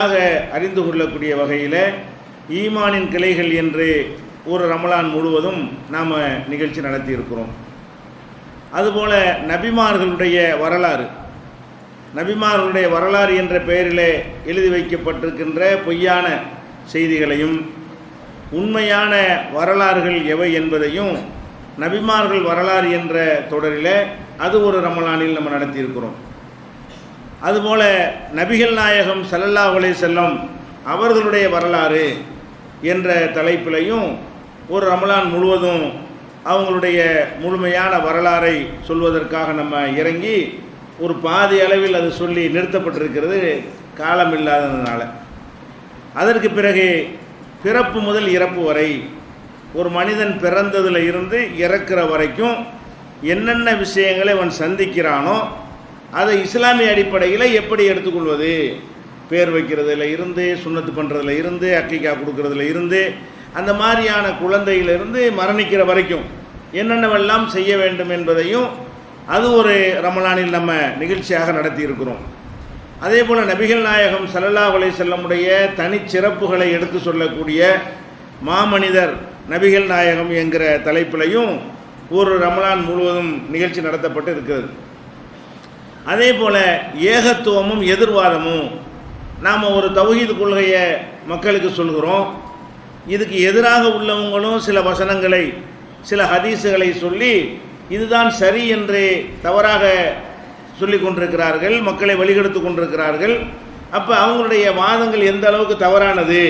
அறிந்து கொள்ளக்கூடிய வகையில் ஈமானின் கிளைகள் என்று ஒரு ரமலான் முழுவதும் நாம் நிகழ்ச்சி நடத்தி இருக்கிறோம். அதுபோல நபிமார்களுடைய வரலாறு என்ற பெயரிலே எழுதி வைக்கப்பட்டிருக்கின்ற பொய்யான செய்திகளையும் உண்மையான வரலாறுகள் எவை என்பதையும் நபிமார்கள் வரலாறு என்ற தொடரில் அது ஒரு ரமலானில் நம்ம நடத்தியிருக்கிறோம். அதுபோல நபிகள் நாயகம் ஸல்லல்லாஹு அலைஹி வஸல்லம் அவர்களுடைய வரலாறு என்ற தலைப்பிலையும் ஒரு ரமலான் முழுவதும் அவங்களுடைய முழுமையான வரலாறை சொல்வதற்காக நம்ம இறங்கி ஒரு பாதி அளவில் அது சொல்லி நிறுத்தப்பட்டிருக்கிறது காலம் இல்லாததுனால. அதற்கு பிறகு பிறப்பு முதல் இறப்பு வரை ஒரு மனிதன் பிறந்ததில் இருந்து இறக்கிற வரைக்கும் என்னென்ன விஷயங்களை அவன் சந்திக்கிறானோ அதை இஸ்லாமிய அடிப்படையில் எப்படி எடுத்துக்கொள்வது, பேர் வைக்கிறதுல இருந்து சுன்னத்து பண்ணுறதுல இருந்து அக்கீகா கொடுக்கறதுல இருந்து அந்த மாதிரியான குழந்தையிலிருந்து மரணிக்கிற வரைக்கும் என்னென்னவெல்லாம் செய்ய வேண்டும் என்பதையும் அது ஒரு ரமலானில் நம்ம நிகழ்ச்சியாக நடத்தி இருக்கிறோம். அதே போல் நபிகள் நாயகம் ஸல்லல்லாஹு அலைஹி வஸல்லமுடைய தனிச்சிறப்புகளை எடுத்து சொல்லக்கூடிய மாமனிதர் நபிகள் நாயகம் என்கிற தலைப்பிலையும் ஒரு ரமலான் முழுவதும் நிகழ்ச்சி நடத்தப்பட்டு இருக்கிறது. அதே போல் ஏகத்துவமும் எதிர்வாதமும் நாம் ஒரு தௌஹீத் கொள்கையை மக்களுக்கு சொல்கிறோம். இதுக்கு எதிராக உள்ளவங்களும் சில வசனங்களை சில ஹதீஸுகளை சொல்லி இதுதான் சரி என்று தவறாக சொல்லி கொண்டிருக்கிறார்கள், மக்களை வழிகெடுத்து கொண்டிருக்கிறார்கள். அப்போ அவங்களுடைய வாதங்கள் எந்த அளவுக்கு தவறானது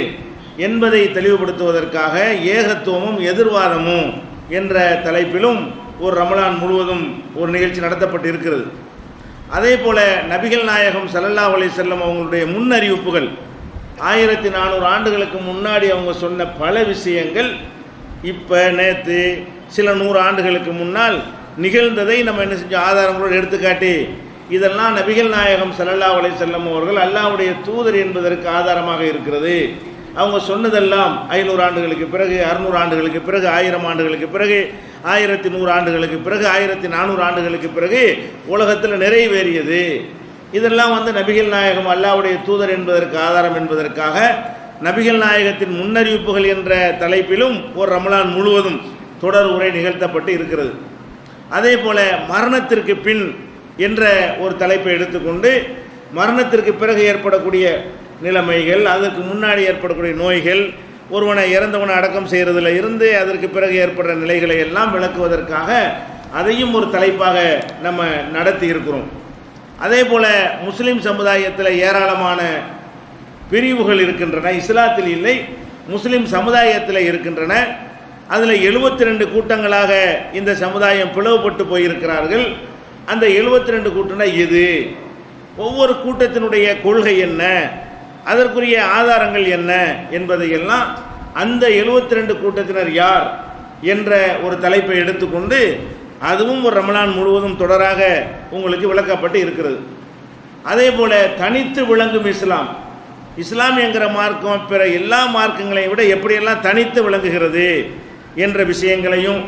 என்பதை தெளிவுபடுத்துவதற்காக ஏகத்துவமும் எதிர்வாதமும் என்ற தலைப்பிலும் ஒரு ரமலான் முழுவதும் ஒரு நிகழ்ச்சி நடத்தப்பட்டு இருக்கிறது. அதே போல் நபிகள் நாயகம் ஸல்லல்லாஹு அலைஹி வஸல்லம் அவங்களுடைய முன்னறிவிப்புகள் 1400 ஆண்டுகளுக்கு முன்னாடி அவங்க சொன்ன பல விஷயங்கள் இப்போ நேற்று சில 100 ஆண்டுகளுக்கு முன்னால் நிகழ்ந்ததை நம்ம என்ன செஞ்சோம், ஆதாரங்களோடு எடுத்துக்காட்டி இதெல்லாம் நபிகள் நாயகம் ஸல்லல்லாஹு அலைஹி வஸல்லம் அவர்கள் அல்லாஹ்வுடைய தூதர் என்பதற்கு ஆதாரமாக இருக்கிறது. அவங்க சொன்னதெல்லாம் 500 ஆண்டுகளுக்கு பிறகு, 600 ஆண்டுகளுக்கு பிறகு, 1000 ஆண்டுகளுக்கு பிறகு, 1100 ஆண்டுகளுக்கு பிறகு, 1400 ஆண்டுகளுக்கு பிறகு உலகத்தில் நிறைவேறியது. இதெல்லாம் நபிகள் நாயகம் அல்லாஹ்வுடைய தூதர் என்பதற்கு ஆதாரம் என்பதற்காக நபிகள் நாயகத்தின் முன்னறிவிப்புகள் என்ற தலைப்பிலும் ஒரு ரமலான் முழுவதும் தொடர் உரை நிகழ்த்தப்பட்டு இருக்கிறது. அதே போல மரணத்திற்கு பின் என்ற ஒரு தலைப்பை எடுத்துக்கொண்டு மரணத்திற்கு பிறகு ஏற்படக்கூடிய நிலைமைகள், அதற்கு முன்னாடி ஏற்படக்கூடிய நோய்கள், ஒருவனை இறந்தவனை அடக்கம் செய்கிறதுல இருந்து அதற்கு பிறகு ஏற்படுற நிலைகளை எல்லாம் விளக்குவதற்காக அதையும் ஒரு தலைப்பாக நம்ம நடத்தி இருக்கிறோம். அதே போல் முஸ்லீம் சமுதாயத்தில் ஏராளமான பிரிவுகள் இருக்கின்றன. இஸ்லாத்தில் இல்லை, முஸ்லீம் சமுதாயத்தில் இருக்கின்றன. அதில் 72 கூட்டங்களாக இந்த சமுதாயம் பிளவுபட்டு போயிருக்கிறார்கள். அந்த 72 கூட்டம்னா எது, ஒவ்வொரு கூட்டத்தினுடைய கொள்கை என்ன, அதற்குரிய ஆதாரங்கள் என்ன என்பதையெல்லாம் அந்த 72 கூட்டத்தினர் யார் என்ற ஒரு தலைப்பை எடுத்துக்கொண்டு அதுவும் ஒரு ரமலான் முழுவதும் தொடராக உங்களுக்கு விளக்கப்பட்டு இருக்கிறது. அதே போல தனித்து விளங்கும் இஸ்லாம் என்கிற மார்க்கம் பிற எல்லா மார்க்கங்களையும் விட எப்படியெல்லாம் தனித்து விளங்குகிறது என்ற விஷயங்களையும்,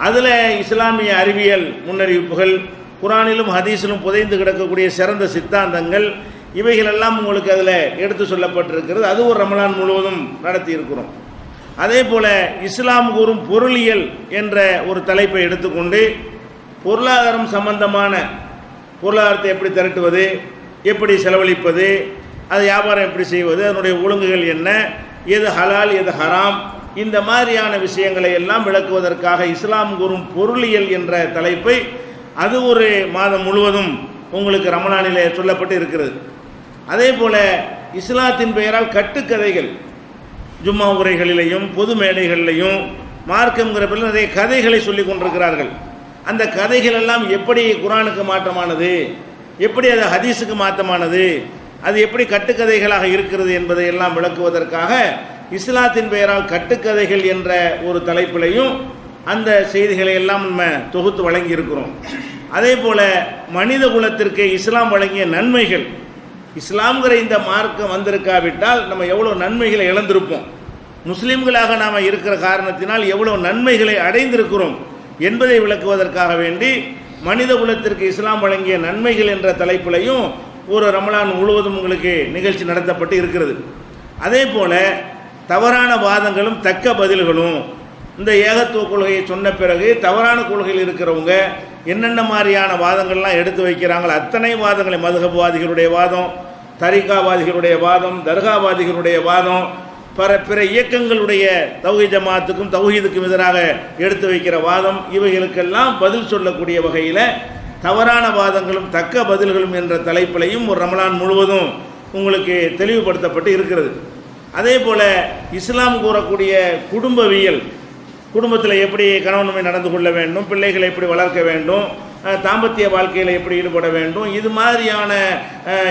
அதில் இஸ்லாமிய அறிவியல் முன்னறிவிப்புகள், குரானிலும் ஹதீஸிலும் புதைந்து கிடக்கக்கூடிய சிறந்த சித்தாந்தங்கள், இவைகளெல்லாம் உங்களுக்கு அதில் எடுத்து சொல்லப்பட்டிருக்கிறது. அது ஒரு ரமலான் முழுவதும் நடத்தி இருக்கிறோம். அதே போல் இஸ்லாம் கூறும் பொருளியல் என்ற ஒரு தலைப்பை எடுத்துக்கொண்டு பொருளாதாரம் சம்பந்தமான பொருளாதாரத்தை எப்படி திரட்டுவது, எப்படி செலவழிப்பது, அது வியாபாரம் எப்படி செய்வது, அதனுடைய ஒழுங்குகள் என்ன, எது ஹலால் எது ஹராம், இந்த மாதிரியான விஷயங்களை எல்லாம் விளக்குவதற்காக இஸ்லாம் கூறும் பொருளியல் என்ற தலைப்பை அது ஒரு மாதம் முழுவதும் உங்களுக்கு ரமலானிலே சொல்லப்பட்டு இருக்கிறது. அதே போல் இஸ்லாத்தின் பெயரால் கட்டுக்கதைகள் ஜும்மா உரைகளிலையும் பொது மேடைகளிலையும் மார்க்கம்ங்கிற பேரில் நிறைய கதைகளை சொல்லி கொண்டிருக்கிறார்கள். அந்த கதைகள் எல்லாம் எப்படி குரானுக்கு மாற்றமானது, எப்படி அது ஹதீஸுக்கு மாற்றமானது, அது எப்படி கட்டுக்கதைகளாக இருக்கிறது என்பதை எல்லாம் விளக்குவதற்காக இஸ்லாத்தின் பெயரால் கட்டுக்கதைகள் என்ற ஒரு தலைப்பிலையும் அந்த செய்திகளை எல்லாம் நம்ம தொகுத்து வழங்கி இருக்கிறோம். அதே போல் மனித குலத்திற்கு இஸ்லாம் வழங்கிய நன்மைகள், இஸ்லாம்ங்கிற இந்த மார்க்கம் வந்திருக்காவிட்டால் நம்ம எவ்வளோ நன்மைகளை இழந்திருப்போம், முஸ்லீம்களாக நாம் இருக்கிற காரணத்தினால் எவ்வளோ நன்மைகளை அடைந்திருக்கிறோம் என்பதை விளக்குவதற்காக வேண்டி மனித குலத்திற்கு இஸ்லாம் வழங்கிய நன்மைகள் என்ற தலைப்பிலையும் ஒரு ரமலான் முழுவதும் உங்களுக்கு நிகழ்ச்சி நடத்தப்பட்டு இருக்கிறது. அதே போல் தவறான வாதங்களும் தக்க பதில்களும் இந்த ஏகத்துவ கொள்கையை சொன்ன பிறகு தவறான கொள்கையில் இருக்கிறவங்க என்னென்ன மாதிரியான வாதங்கள்லாம் எடுத்து வைக்கிறாங்களோ அத்தனை வாதங்களை, மதுஹப்வாதிகளுடைய வாதம், தரிகாவாதிகளுடைய வாதம், தர்காவாதிகளுடைய வாதம், பிற இயக்கங்களுடைய தௌஹீத் ஜமாத்துக்கும் தௌஹீதுக்கும் எதிராக எடுத்து வைக்கிற வாதம், இவைகளுக்கெல்லாம் பதில் சொல்லக்கூடிய வகையில் தவறான வாதங்களும் தக்க பதில்களும் என்ற தலைப்பிலையும் ஒரு ரமலான் முழுவதும் உங்களுக்கு தெளிவுபடுத்தப்பட்டு இருக்கிறது. அதே போல் இஸ்லாம் கூறக்கூடிய குடும்பவியல், குடும்பத்தில் எப்படி கணவன் நடந்து கொள்ள வேண்டும், பிள்ளைகளை எப்படி வளர்க்க வேண்டும், தாம்பத்திய வாழ்க்கையில் எப்படி ஈடுபட வேண்டும், இது மாதிரியான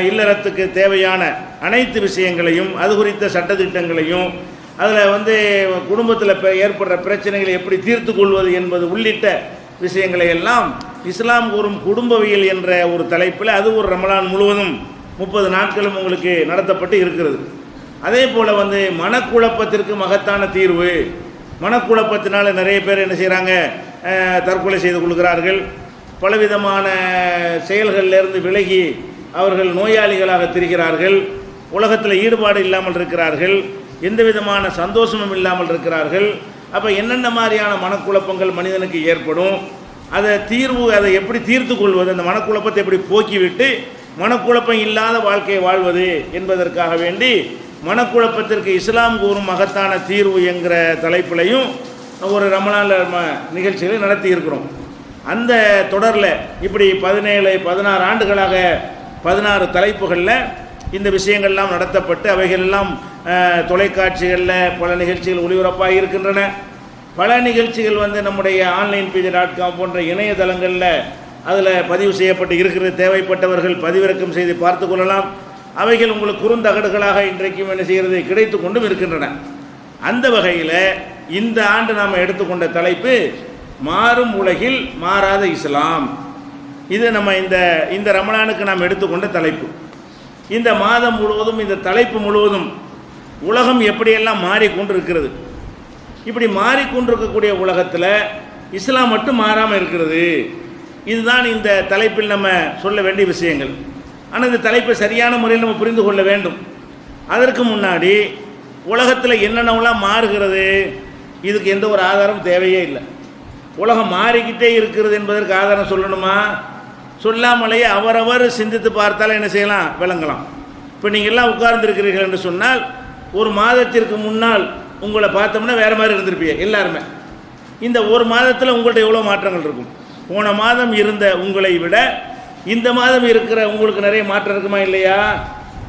இல்லறத்துக்கு தேவையான அனைத்து விஷயங்களையும், அது குறித்த சட்டத்திட்டங்களையும், அதில் குடும்பத்தில் ஏற்படுற பிரச்சனைகளை எப்படி தீர்த்து கொள்வது என்பது உள்ளிட்ட விஷயங்களை எல்லாம் இஸ்லாம் கூறும் குடும்பவியல் என்ற ஒரு தலைப்பில் அது ஒரு ரமலான் முழுவதும் 30 நாட்களும் உங்களுக்கு நடத்தப்பட்டு இருக்கிறது. அதே போல் மனக்குழப்பத்திற்கு மகத்தான தீர்வு, மனக்குழப்பத்தினால நிறைய பேர் என்ன செய்கிறாங்க, தற்கொலை செய்து கொள்கிறார்கள், பலவிதமான செயல்களிலிருந்து விலகி அவர்கள் நோயாளிகளாக திரிகிறார்கள், உலகத்தில் ஈடுபாடு இல்லாமல் இருக்கிறார்கள், எந்த விதமான சந்தோஷமும் இல்லாமல் இருக்கிறார்கள். அப்போ என்னென்ன மாதிரியான மனக்குழப்பங்கள் மனிதனுக்கு ஏற்படும், அதை எப்படி தீர்த்து கொள்வது, அந்த மனக்குழப்பத்தை எப்படி போக்கிவிட்டு மனக்குழப்பம் இல்லாத வாழ்க்கையை வாழ்வது என்பதற்காக வேண்டி மனக்குழப்பத்திற்கு இஸ்லாம் கூறும் மகத்தான தீர்வு என்கிற தலைப்பிலையும் ஒரு ரமலான் நிகழ்ச்சிகளை நடத்தி இருக்கிறோம். அந்த தொடரில் இப்படி 16 ஆண்டுகளாக 16 தலைப்புகளில் இந்த விஷயங்கள்லாம் நடத்தப்பட்டு அவைகளெல்லாம் தொலைக்காட்சிகளில் பல நிகழ்ச்சிகள் ஒளிபரப்பாக இருக்கின்றன. பல நிகழ்ச்சிகள் நம்முடைய onlinepj.com போன்ற இணையதளங்களில் அதில் பதிவு செய்யப்பட்டு இருக்கிறது. தேவைப்பட்டவர்கள் பதிவிறக்கம் செய்து பார்த்து கொள்ளலாம். அவைகள் உங்களுக்கு குறுந்தகடுகளாக இன்றைக்கும் என்ன செய்கிறது, கிடைத்து கொண்டும் இருக்கின்றன. அந்த வகையில் இந்த ஆண்டு நாம் எடுத்துக்கொண்ட தலைப்பு மாறும் உலகில் மாறாத இஸ்லாம். இது நம்ம இந்த ரமலானுக்கு நாம் எடுத்துக்கொண்ட தலைப்பு. இந்த மாதம் முழுவதும், இந்த தலைப்பு முழுவதும் உலகம் எப்படியெல்லாம் மாறிக்கொண்டு இருக்கிறது. இப்படி மாறிக்கொண்டிருக்கக்கூடிய உலகத்தில் இஸ்லாம் மட்டும் மாறாமல் இருக்கிறது. இதுதான் இந்த தலைப்பில் நம்ம சொல்ல வேண்டிய விஷயங்கள். ஆனால் இந்த தலைப்பை சரியான முறையில் நம்ம புரிந்து கொள்ள வேண்டும். அதற்கு முன்னாடி உலகத்தில் என்னென்னலாம் மாறுகிறது, இதுக்கு எந்த ஒரு ஆதாரம் தேவையே இல்லை. உலகம் மாறிக்கிட்டே இருக்கிறது என்பதற்கு ஆதாரம் சொல்லணுமா? சொல்லாமலேயே அவரவர் சிந்தித்து பார்த்தாலும் என்ன செய்யலாம், விளங்கலாம். இப்போ நீங்கள் எல்லாம் உட்கார்ந்துருக்கிறீர்கள் என்று சொன்னால் ஒரு மாதத்திற்கு முன்னால் உங்களை பார்த்தோம்னா வேறு மாதிரி இருந்திருப்பீங்க எல்லாருமே. இந்த ஒரு மாதத்தில் உங்கள்கிட்ட எவ்வளோ மாற்றங்கள் இருக்கும். போன மாதம் இருந்த உங்களை விட இந்த மாதம் இருக்கிற உங்களுக்கு நிறைய மாற்றம் இருக்குமா இல்லையா?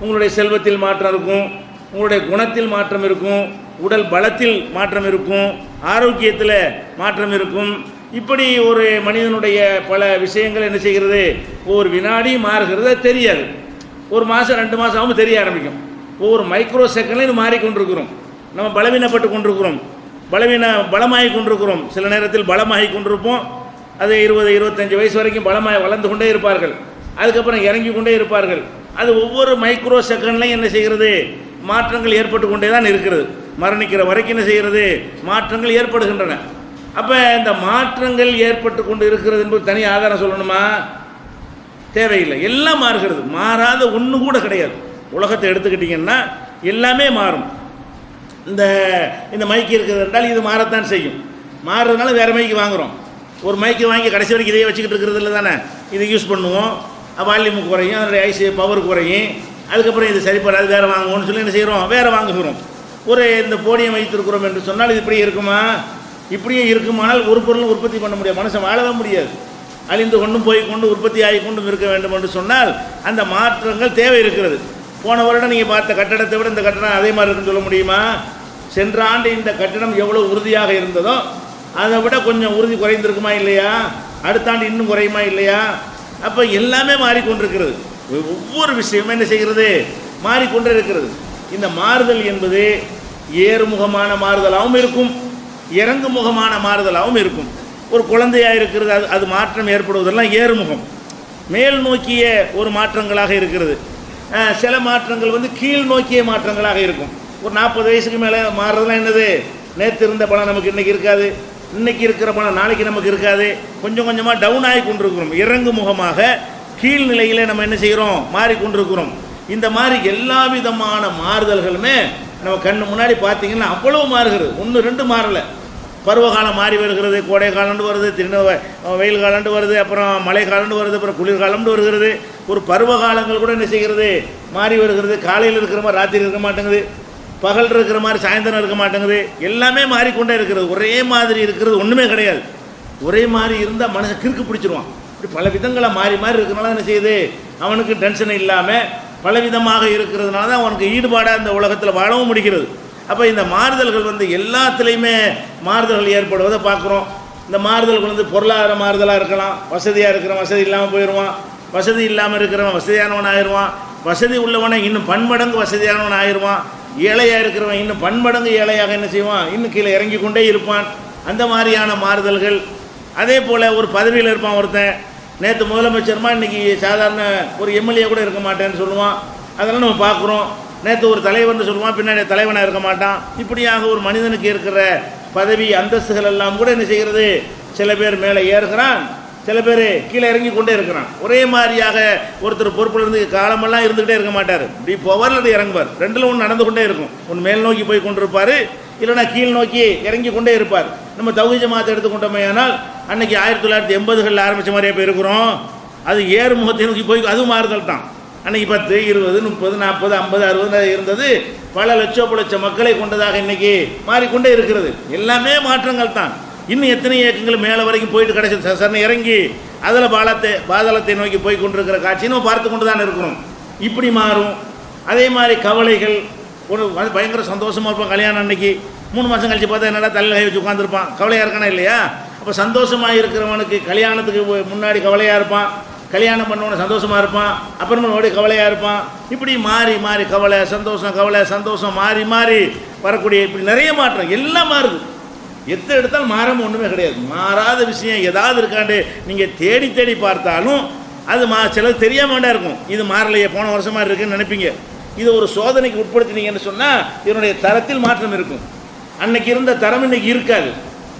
உங்களுடைய செல்வத்தில் மாற்றம் இருக்கும், உங்களுடைய குணத்தில் மாற்றம் இருக்கும், உடல் பலத்தில் மாற்றம் இருக்கும், ஆரோக்கியத்தில் மாற்றம் இருக்கும். இப்படி ஒரு மனிதனுடைய பல விஷயங்கள் என்ன செய்கிறது, ஒவ்வொரு வினாடி மாறுகிறது, தெரியாது. ஒரு மாதம் 2 மாதம் ஆகும் தெரிய ஆரம்பிக்கும். ஒவ்வொரு மைக்ரோ செகண்ட்லையும் இது மாறிக்கொண்டிருக்கிறோம். நம்ம பலவீனப்பட்டு கொண்டிருக்கிறோம், பலமாகி கொண்டிருக்கிறோம். சில நேரத்தில் பலமாகி கொண்டிருப்போம். அது 20-25 வயசு வரைக்கும் பலமாக வளர்ந்து கொண்டே இருப்பார்கள். அதுக்கப்புறம் இறங்கி கொண்டே இருப்பார்கள். அது ஒவ்வொரு மைக்ரோ செகண்ட்லையும் என்ன செய்கிறது, மாற்றங்கள் ஏற்பட்டு கொண்டே தான் இருக்கிறது. மரணிக்கிற வரைக்கும் என்ன செய்கிறது, மாற்றங்கள் ஏற்படுகின்றன. அப்போ இந்த மாற்றங்கள் ஏற்பட்டு கொண்டு இருக்கிறது என்பது தனி ஆதாரம் சொல்லணுமா? தேவையில்லை. எல்லாம் மாறுகிறது, மாறாத ஒன்று கூட கிடையாது. உலகத்தை எடுத்துக்கிட்டிங்கன்னா எல்லாமே மாறும். இந்த மைக்கு இருக்கிறது என்றால் இது மாறத்தான் செய்யும். மாறுறதுனால வேறு மைக்கு வாங்குகிறோம். ஒரு மைக்கு வாங்கி கடைசி வரைக்கும் இதையே வச்சுக்கிட்டு இருக்கிறது இல்லை தானே. இதை யூஸ் பண்ணுவோம், வால்யூமு குறையும், அதனுடைய ஐசி பவர் குறையும். அதுக்கப்புறம் இது சரிப்படாது, வேறு வாங்குவோம்னு சொல்லி என்ன செய்கிறோம், வேறு வாங்குகிறோம். இந்த போடியம் வைத்திருக்கிறோம் என்று சொன்னால் இது இப்படி இருக்குமா? இப்படியே இருக்குமானால் ஒரு பொருளும் உற்பத்தி பண்ண முடியாது, மனுஷன் வாழவே முடியாது. அழிந்து கொண்டும் போய்கொண்டு உற்பத்தி ஆகி கொண்டும் இருக்க வேண்டும் என்று சொன்னால் அந்த மாற்றங்கள் தேவை இருக்கிறது. போன வருடம் நீங்கள் பார்த்த கட்டடத்தை விட இந்த கட்டடம் அதே மாதிரி இருக்குன்னு சொல்ல முடியுமா? சென்ற ஆண்டு இந்த கட்டடம் எவ்வளோ உறுதியாக இருந்ததோ அதை விட கொஞ்சம் உறுதி குறைந்திருக்குமா இல்லையா? அடுத்த ஆண்டு இன்னும் குறையுமா இல்லையா? அப்போ எல்லாமே மாறிக்கொண்டிருக்கிறது. ஒவ்வொரு விஷயமும் என்ன செய்கிறது, மாறிக்கொண்டே இருக்கிறது. இந்த மாறுதல் என்பது ஏறுமுகமான மாறுதலாகவும் இருக்கும், இறங்குமுகமான மாறுதலாகவும் இருக்கும். ஒரு குழந்தையாக இருக்கிறது, அது மாற்றம் ஏற்படுவதெல்லாம் ஏறுமுகம், மேல் நோக்கிய ஒரு மாற்றங்களாக இருக்கிறது. சில மாற்றங்கள் கீழ் நோக்கிய மாற்றங்களாக இருக்கும். ஒரு 40 வயசுக்கு மேலே மாறுறதுலாம் என்னது, நேற்று இருந்த பணம் நமக்கு இன்றைக்கி இருக்காது, இன்றைக்கி இருக்கிற பணம் நாளைக்கு நமக்கு இருக்காது. கொஞ்சம் கொஞ்சமாக டவுன் ஆகி கொண்டிருக்கிறோம். இறங்கு முகமாக கீழ்நிலையிலே நம்ம என்ன செய்கிறோம், மாறிக்கொண்டிருக்கிறோம். இந்த மாதிரி எல்லா விதமான மாறுதல்களுமே நம்ம கண்ணு முன்னாடி பார்த்தீங்கன்னா அவ்வளவு மாறுகிறது. ஒன்று ரெண்டு மாறலை. பருவகாலம் மாறி வருகிறது, கோடை காலம்னு வருது, வெயில் காலம்னு வருது, அப்புறம் மழை காலம்னு வருது, அப்புறம் குளிர்காலம்னு வருகிறது. ஒரு பருவகாலங்கள் கூட என்ன செய்கிறது, மாறி வருகிறது. காலையில் இருக்கிற மாதிரி ராத்திரி இருக்க மாட்டேங்குது, பகல் இருக்கிற மாதிரி சாயந்தரம் இருக்க மாட்டேங்குது. எல்லாமே மாறிக்கொண்டே இருக்கிறது. ஒரே மாதிரி இருக்கிறது ஒன்றுமே கிடையாது. ஒரே மாதிரி இருந்தால் மனசை கிறுக்கு பிடிச்சிருவான். இப்படி பல விதங்களை மாறி மாறி இருக்கிறனால என்ன செய்யுது, அவனுக்கு டென்ஷன் இல்லாமல் பலவிதமாக இருக்கிறதுனால தான் அவனுக்கு ஈடுபாடாக இந்த உலகத்தில் வாழவும் முடிகிறது. அப்போ இந்த மாறுதல்கள் எல்லாத்துலேயுமே மாறுதல்கள் ஏற்படுவதை பார்க்குறோம். இந்த மாறுதல்கள் பொருளாதார மாறுதலாக இருக்கலாம். வசதியாக இருக்கிறவன் வசதி இல்லாமல் போயிடுவான், வசதி இல்லாமல் இருக்கிறவன் வசதியானவன் ஆயிடுவான், வசதி உள்ளவனை இன்னும் பன்மடங்கு வசதியானவன் ஆயிடுவான், ஏழையாக இருக்கிறவன் இன்னும் பன்மடங்கு ஏழையாக என்ன செய்வான், இன்னும் கீழே இறங்கி கொண்டே இருப்பான். அந்த மாதிரியான மாறுதல்கள். அதே போல் ஒரு பதவியில் இருப்பான் ஒருத்தன், நேற்று முதலமைச்சருமா இன்றைக்கி சாதாரண ஒரு எம்எல்ஏ கூட இருக்க மாட்டேன்னு சொல்லுவான். அதெல்லாம் நம்ம பார்க்குறோம். நேற்று ஒரு தலைவர்னு சொல்லுவான், பின்னாடி தலைவனாக இருக்க மாட்டான். இப்படியாக ஒரு மனிதனுக்கு இருக்கிற பதவி அந்தஸ்துகள் எல்லாம் கூட என்ன செய்கிறது, சில பேர் மேலே ஏறுகிறான், சில பேர் கீழே இறங்கி கொண்டே இருக்கிறான். ஒரே மாதிரியாக ஒருத்தர் பொறுப்பில் இருந்து காலமெல்லாம் இருந்துக்கிட்டே இருக்க மாட்டார். இப்படி போவார் அல்லது இறங்குவார். ரெண்டில் ஒன்று நடந்து கொண்டே இருக்கும். ஒன்று மேல் நோக்கி போய் கொண்டிருப்பார், இல்லைனா கீழ் நோக்கி இறங்கி கொண்டே இருப்பார். நம்ம தௌஹீத் ஜமாத்தை எடுத்துக்கொண்டோமே ஆனால் அன்றைக்கி 1980களில் ஆரம்பித்த மாதிரியே போய் இருக்கிறோம். அது ஏறுமுகத்தை நோக்கி போய் அது மாறுதல் தான். அன்றைக்கி 10, 20, 30, 40, 50, 60 இருந்தது. பல லட்சம் மக்களை கொண்டதாக இன்றைக்கி மாறிக்கொண்டே இருக்கிறது. எல்லாமே மாற்றங்கள் தான். இன்னும் எத்தனை இயக்கங்கள் மேலே வரைக்கும் போயிட்டு கடைசி சரணை இறங்கி அதில் பாதாளத்தை நோக்கி போய் கொண்டிருக்கிற காட்சி நம்ம பார்த்து கொண்டு தான் இருக்கிறோம். இப்படி மாறும். அதே மாதிரி கவலைகள். ஒரு பயங்கர சந்தோஷமாக இருப்பான் கல்யாணம் அன்னைக்கு. 3 மாதம் கழிச்சு பார்த்தா என்னடா தலையில் கை வச்சு உட்காந்துருப்பான். கவலையாக இருக்கானா இல்லையா? அப்போ சந்தோஷமாக இருக்கிறவனுக்கு கல்யாணத்துக்கு முன்னாடி கவலையாக இருப்பான், கல்யாணம் பண்ணவன சந்தோஷமாக இருப்பான், அப்புறமா ஓடி கவலையாக இருப்பான். இப்படி மாறி மாறி கவலை சந்தோஷம் மாறி மாறி வரக்கூடிய இப்படி நிறைய மாற்றம். எல்லாம் மாறுது. எத்தை எடுத்தாலும் மாறாமல் ஒன்றுமே கிடையாது. மாறாத விஷயம் ஏதாவது இருக்காண்டு நீங்கள் தேடி தேடி பார்த்தாலும் அது சிலது தெரியாம வேண்டாம் இருக்கும். இது மாறலையே, போன வருஷமாக இருக்குன்னு நினைப்பீங்க. இது ஒரு சோதனைக்கு உட்படுத்தினீங்கன்னு சொன்னால் இதனுடைய தரத்தில் மாற்றம் இருக்கும். அன்னைக்கு இருந்த தரம் இன்னைக்கு இருக்காது.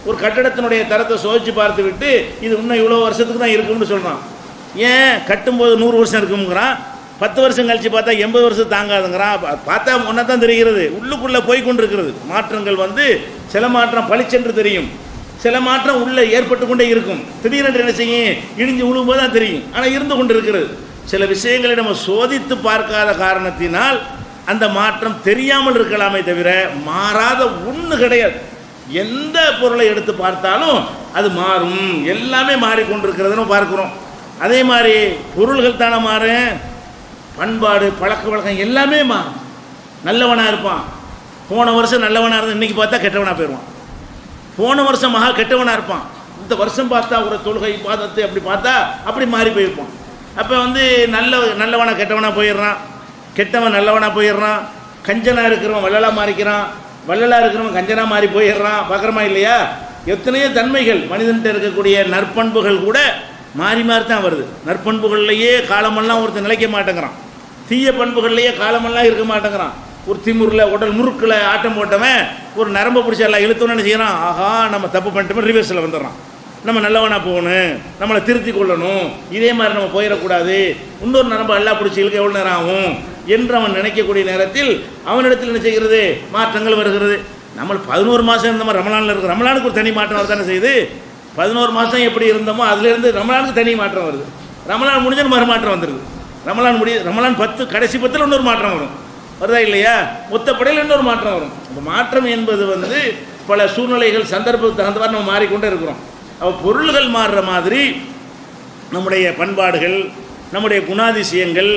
ஒரு கட்டடத்தினுடைய தரத்தை சோதிச்சு பார்த்து விட்டு இது இன்னும் இவ்வளோ வருஷத்துக்கு தான் இருக்கும்னு சொல்கிறான். ஏன் கட்டும்போது 100 வருஷம் இருக்குங்கிறான், 10 வருஷம் கழித்து பார்த்தா 80 வருஷம் தாங்காதுங்கிறான். பார்த்தா ஒன்றா தான் தெரிகிறது, உள்ளுக்குள்ளே போய் கொண்டிருக்கிறது. மாற்றங்கள் சில மாற்றம் பளிச்சென்று தெரியும், சில மாற்றம் உள்ளே ஏற்பட்டு கொண்டே இருக்கும். திடீரென்று என்ன செய்யும், இடிஞ்சு விழும்போது தான் தெரியும். ஆனால் இருந்து கொண்டு இருக்கிறது. சில விஷயங்களை நம்ம சோதித்து பார்க்காத காரணத்தினால் அந்த மாற்றம் தெரியாமல் இருக்கலாமே தவிர மாறாத ஒன்று கிடையாது. எந்த பொருளை எடுத்து பார்த்தாலும் அது மாறும். எல்லாமே மாறிக்கொண்டிருக்கிறதுன்னு பார்க்குறோம். அதே மாதிரி பொருள்கள் தானே மாறும், பண்பாடு பழக்க வழக்கம் எல்லாமே மாறும். நல்லவனாக இருப்பான், போன வருஷம் நல்லவனாக இருந்தால் இன்றைக்கி பார்த்தா கெட்டவனாக போயிடுவான். போன வருஷம் மகா கெட்டவனாக இருப்பான், இந்த வருஷம் பார்த்தா ஒரு தொழுகை பாதத்தை அப்படி பார்த்தா அப்படி மாறி போயிருப்பான். அப்போ நல்லவனாக கெட்டவனாக போயிடுறான், கெட்டவன் நல்லவனாக போயிடுறான். கஞ்சனாக இருக்கிறவன் வள்ளலாக மாறிக்கிறான், வள்ளலாக இருக்கிறவன் கஞ்சனாக மாறி போயிடுறான். பார்க்குறமா இல்லையா? எத்தனையோ தன்மைகள் மனிதன்கிட்ட இருக்கக்கூடிய நற்பண்புகள் கூட மாறி மாறி தான் வருது. நற்பண்புகள்லையே காலமெல்லாம் ஒருத்தர் நிலைக்க மாட்டேங்கிறான், தீய பண்புகள்லையே காலமெல்லாம் இருக்க மாட்டேங்கிறான். ஒரு திமுறில் உடல் முறுக்கில் ஆட்டம் போட்டவன் ஒரு நரம்பை பிடிச்சி எல்லாம் இழுத்தோன்னு செய்கிறான். ஆஹா நம்ம தப்பு பண்ணிட்டோம், ரிவர்ஸில் வந்துடுறான். நம்ம நல்லவனாக போகணும், நம்மளை திருத்தி கொள்ளணும், இதே மாதிரி நம்ம போயிடக்கூடாது, இன்னொரு நரம்பை எல்லாம் பிடிச்சி இழுக்க எவ்வளோ நேரம் ஆகும் என்று அவன் நினைக்கக்கூடிய நேரத்தில் அவனிடத்தில் என்ன செய்கிறது, மாற்றங்கள் வருகிறது. நம்ம 11 மாதம் இருந்த மாதிரி ரமலானில் இருக்கிற ரமலானுக்கு ஒரு தனி மாற்றம் வருதானே செய்யுது. 11 மாதம் எப்படி இருந்தோமோ அதுலேருந்து ரமலானுக்கு தனி மாற்றம் வருது. ரமலான் முடிஞ்ச மறுமாற்றம் வந்துடுது. ரமலான் 10 கடைசி 10ல் இன்னொரு மாற்றம் வரும், வருதா இல்லையா? மொத்தப்படையில் இன்னொரு மாற்றம் வரும். அந்த மாற்றம் என்பது பல சூழ்நிலைகள் சந்தர்ப்பத்துக்கு தகுந்தவாறு நம்ம மாறிக்கொண்டே இருக்கிறோம். பொருள்கள் மாறுற மாதிரி நம்முடைய பண்பாடுகள், நம்முடைய குணாதிசயங்கள்,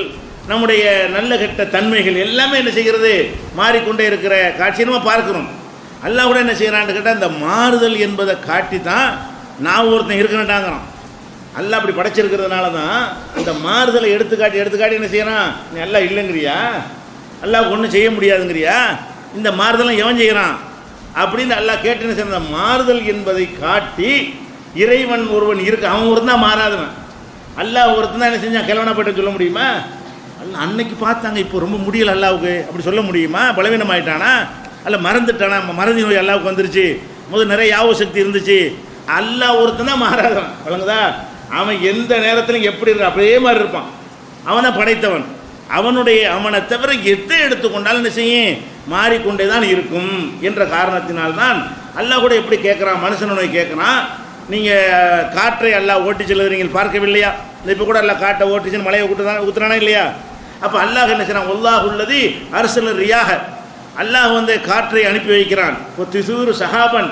நம்முடைய நல்ல கெட்ட தன்மைகள் எல்லாமே என்ன செய்கிறது, மாறிக்கொண்டே இருக்கிற காட்சியை நம்ம பார்க்கிறோம். அல்லாஹ் கூட என்ன செய்கிறான்னு கேட்டால் இந்த மாறுதல் என்பதை காட்டி தான் நான் ஒருத்தன் இருக்கிறேன்டாங்கிறான். அல்லாஹ் அப்படி படைச்சிருக்கிறதுனால தான் அந்த மாறுதலை எடுத்துக்காட்டி என்ன செய்யறான், நீ அல்லாஹ் இல்லைங்கிறியா, அல்லாஹ் ஒன்றும் செய்ய முடியாதுங்கிறியா, இந்த மாறுதலாம் எவன் செய்கிறான் அப்படின்னு அல்லாஹ் கேட்டுன்னு செய்ய. அந்த மாறுதல் என்பதை காட்டி இறைவன் ஒருவன் இருக்கு, அவன் ஒருத்தன் தான் மாறாதவன். அல்லாஹ் ஒருத்தன் தான் என்ன செஞ்சான், கிழவனாப்பட்டு சொல்ல முடியுமா? அல்ல அன்னைக்கு பார்த்தாங்க, இப்போ ரொம்ப முடியல அல்லாவுக்கு அப்படி சொல்ல முடியுமா? பலவீனம் ஆயிட்டானா, அல்ல மறந்துட்டானா, மறதி நோய் அல்லாவுக்கு வந்துருச்சு, முதல் நிறைய யாவ சக்தி இருந்துச்சு. அல்லாஹ் ஒருத்தன் தான் மாறாதவன். வழங்குதா? அவன் எந்த நேரத்திலும் எப்படி இருக்க அப்படியே மாதிரி இருப்பான். அவனை படைத்தவன். அவனை தவிர எதை எடுத்துக்கொண்டாலும் என்ன செய்யும், மாறிக்கொண்டே தான் இருக்கும் என்ற காரணத்தினால்தான் அல்லாஹ் கூட எப்படி கேட்குறான், மனுஷனை கேட்குறான். நீங்கள் காற்றை அல்லாஹ் ஓட்டி செல்லுது நீங்கள் பார்க்கவில்லையா? இப்போ கூட அல்லாஹ் காட்டை ஓட்டிச்சு மலையை ஊற்றுறானா இல்லையா? அப்போ அல்லாஹ் என்ன செய்யறான், ஒல்லாஹ் உள்ளது அரசல் ரியாக, அல்லாஹ் காற்றை அனுப்பி வைக்கிறான். இப்போ திசூர் சஹாபன்,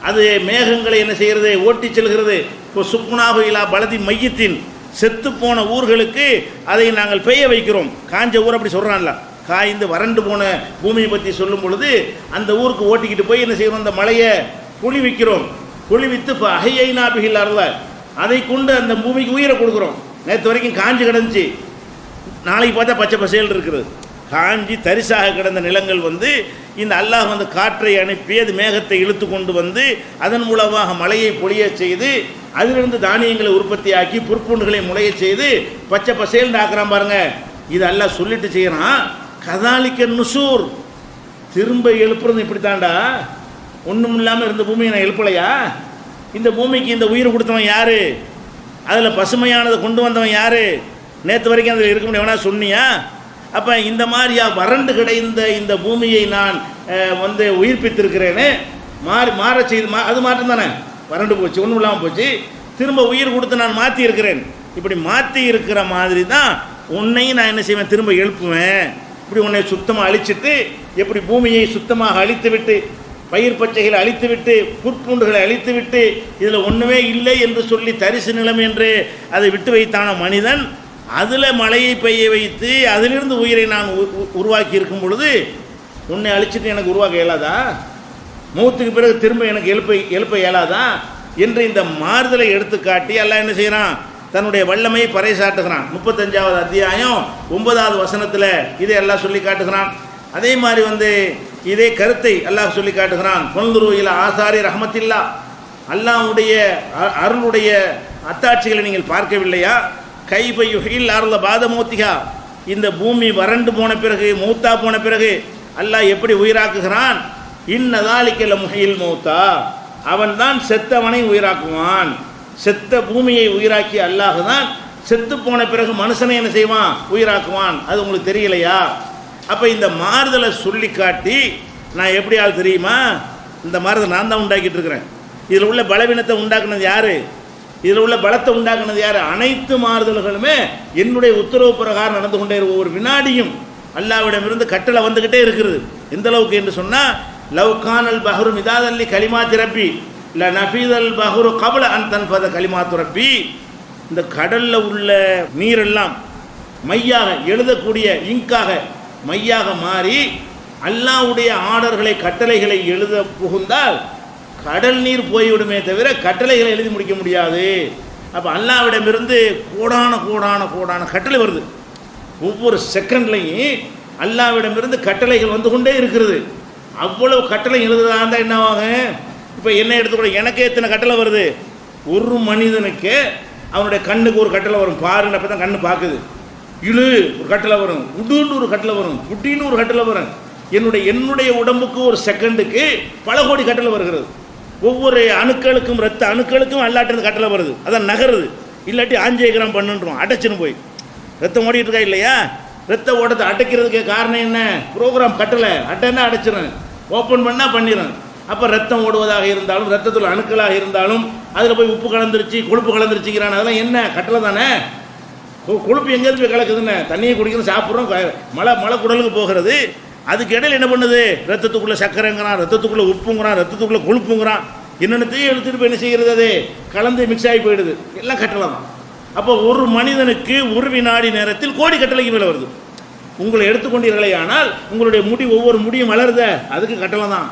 அது மேகங்களை என்ன செய்கிறது, ஓட்டி செல்கிறது. இப்போ சுக்குனாக இலா பலதி மையத்தின், செத்து போன ஊர்களுக்கு அதை நாங்கள் பெய்ய வைக்கிறோம். காஞ்ச ஊர் அப்படி சொல்கிறான்ல, காய்ந்து வறண்டு போன பூமியை பற்றி சொல்லும் பொழுது அந்த ஊருக்கு ஓட்டிக்கிட்டு போய் என்ன செய்கிறோம், அந்த மலையை குளிவிக்கிறோம். குளிவித்து இப்போ அகையை நாபிகள் அருள, அதை கொண்டு அந்த பூமிக்கு உயிரை கொடுக்குறோம். நேற்று வரைக்கும் காஞ்சி கிடந்துச்சு, நாளைக்கு பார்த்தா பச்சை பசேல் இருக்குது. காஞ்சி தரிசாக கிடந்த நிலங்கள் இந்த அல்லாஹ் காற்றை அனுப்பி அது மேகத்தை இழுத்து கொண்டு அதன் மூலமாக மழையை பொழிய செய்து அதிலிருந்து தானியங்களை உற்பத்தியாக்கி புற்பூண்டுகளை முளைய செய்து பச்சை பசேல் ஆக்குறான் பாருங்க. இது அல்லாஹ் சொல்லிட்டு செய்யறான். கதாலிக்க நுசூர், திரும்ப எழுப்புறது இப்படி தாண்டா. ஒன்றும் இல்லாமல் இருந்த பூமியை நான் எழுப்பலையா? இந்த பூமிக்கு இந்த உயிர் கொடுத்தவன் யாரு? அதில் பசுமையானதை கொண்டு வந்தவன் யாரு? நேற்று வரைக்கும் அதில் இருக்க முடியும் வேணா சொன்னியா? அப்போ இந்த மாதிரியா வறண்டு கிடைந்த இந்த பூமியை நான் உயிர்ப்பித்திருக்கிறேன்னு மாற செய்து அது மாற்றம் தானே. வறண்டு போச்சு, ஒன்றும் இல்லாமல் போச்சு, திரும்ப உயிர் கொடுத்து நான் மாற்றி இருக்கிறேன். இப்படி மாற்றி இருக்கிற மாதிரி தான் உன்னையும் நான் என்ன செய்வேன், திரும்ப எழுப்புவேன். இப்படி உன்னை சுத்தமாக அழிச்சிட்டு, எப்படி பூமியை சுத்தமாக அழித்து விட்டு பயிர் பச்சைகளை அழித்து விட்டு புற்பூண்டுகளை அழித்து விட்டு இதில் ஒன்றுமே இல்லை என்று சொல்லி தரிசு நிலம் என்று அதை விட்டு வைத்தான மனிதன், அதில் மழையை பெய்ய வைத்து அதிலிருந்து உயிரை நான் உருவாக்கி இருக்கும் பொழுது உன்னை அழிச்சிட்டு எனக்கு உருவாக்க இயலாதா? மௌத்துக்கு பிறகு திரும்ப எனக்கு எழுப்ப இயலாதா என்று இந்த மாறுதலை எடுத்து காட்டி அல்லாஹ் என்ன செய்கிறான், தன்னுடைய வல்லமையை பறைசாட்டுகிறான். 35வது அத்தியாயம் 9வது வசனத்தில் இதை எல்லாம் சொல்லி காட்டுகிறான். அதே மாதிரி இதே கருத்தை அல்லாஹ் சொல்லி காட்டுகிறான். பொன்துரு இல ஆசாரி ரஹமத்தில்லா, அல்லாஹ்வுடைய அருளுடைய அத்தாட்சிகளை நீங்கள் பார்க்கவில்லையா? கைபை யுஹில் அருள பாதமூத்திகா, இந்த பூமி வறண்டு போன பிறகு மூத்தா போன பிறகு அல்லாஹ் எப்படி உயிராக்குகிறான். இன்னதாலிக்கல முகையில் மௌத்தா, அவன் தான் செத்தவனை உயிராக்குவான். செத்த பூமியை உயிராக்கிய அல்லாஹ் தான் செத்து போன பிறகு மனுஷனை என்ன செய்வான், உயிராக்குவான். அது உங்களுக்கு தெரியலையா? அப்போ இந்த மாறுதலை சொல்லி காட்டி நான் எப்படி ஆள் தெரியுமா, இந்த மாறுதலை நான் தான் உண்டாக்கிட்டு இருக்கிறேன். இதில் உள்ள பலவீனத்தை உண்டாக்குனது யாரு, இதில் உள்ள பலத்தை உண்டாக்குனது யாரு? அனைத்து மாறுதல்களுமே என்னுடைய உத்தரவு பிரகாரம் நடந்து கொண்டே ஒவ்வொரு வினாடியும் அல்லாஹ்விடமிருந்து கட்டளை வந்துக்கிட்டே இருக்கிறது. எந்த அளவுக்கு என்று சொன்னால், லவ்கானல் பஹ்ரு மிதாதல்லி கலிமாத்தி ரப்பி ல நஃபீதல் பஹ்ரு கபல அன் தன்ஃபத கலிமாத்து ரப்பி, இந்த கடலில் உள்ள நீரெல்லாம் மையாக எழுதக்கூடிய இங்காக மையாக மாறி அல்லாஹ்வுடைய ஆர்டர்களை கட்டளைகளை எழுத புகுந்தால் கடல் நீர் போய்விடுமே தவிர கட்டளைகளை எழுதி முடிக்க முடியாது. அப்போ அல்லாஹ்விடமிருந்து கோடான கோடான கோடான கட்டளை வருது. ஒவ்வொரு செகண்ட்லையும் அல்லாஹ்விடமிருந்து கட்டளைகள் வந்து கொண்டே இருக்கிறது. அவ்வளவு கட்டளை எழுதுறதா இருந்தால் என்ன ஆகும்? இப்போ என்ன எடுத்துக்கூட எனக்கே எத்தனை கட்டளை வருது. ஒரு மனிதனுக்கு அவனுடைய கண்ணுக்கு ஒரு கட்டளை வரும், பாருன்னு அப்போ தான் கண்ணு பார்க்குது. இழு ஒரு கட்டளை வரும், உடுன்னு ஒரு கட்டளை வரும், புட்டின்னு ஒரு கட்டளை வரும். என்னுடைய உடம்புக்கு ஒரு செகண்டுக்கு பல கோடி கட்டளை வருகிறது. ஒவ்வொரு அணுக்களுக்கும் ரத்த அணுக்களுக்கும் அல்லாட்டிருந்து கட்டளை வருது. அதான் நகருது. இல்லாட்டி ஆஞ்சியோகிராம் பண்ணுன்றோம், அடைச்சுன்னு போய் ரத்தம் ஓடிட்டு இருக்கா இல்லையா? ரத்த ஓட்டத்தை அடைக்கிறதுக்கு காரணம் என்ன? ப்ரோக்ராம் கட்டளை. அட்டைன்னா அடைச்சிடும், ஓப்பன் பண்ணால் பண்ணிடும். அப்போ ரத்தம் ஓடுவதாக இருந்தாலும் ரத்தத்தில் அணுக்களாக இருந்தாலும் அதில் போய் உப்பு கலந்துருச்சு கொழுப்பு கலந்துருச்சுக்கிறான், அதெல்லாம் என்ன கட்டளை தானே. கொழுப்பு எங்கேருந்து போய் கலக்குதுன்னு தண்ணியை குடிக்கணும், சாப்பிட்றோம், மழை குடலுக்கு போகிறது. அதுக்கு இடையில் என்ன பண்ணுது? ரத்தத்துக்குள்ளே சர்க்கரைங்கிறான், ரத்தத்துக்குள்ளே உப்புங்கிறான், ரத்தத்துக்குள்ளே கொழுப்புங்கிறான், என்னென்னத்தையும் எடுத்துகிட்டு போய் என்ன செய்கிறது? அது கலந்து மிக்ஸ் ஆகி போயிடுது. எல்லாம் கட்டளை தான். அப்போ ஒரு மனிதனுக்கு ஒரு வினாடி நேரத்தில் கோடி கட்டளைக்கு மேலே வருது. உங்களை எடுத்துக்கொண்டீர்களே ஆனால் உங்களுடைய முடி ஒவ்வொரு முடியும் வளருத, அதுக்கு கட்டளை தான்.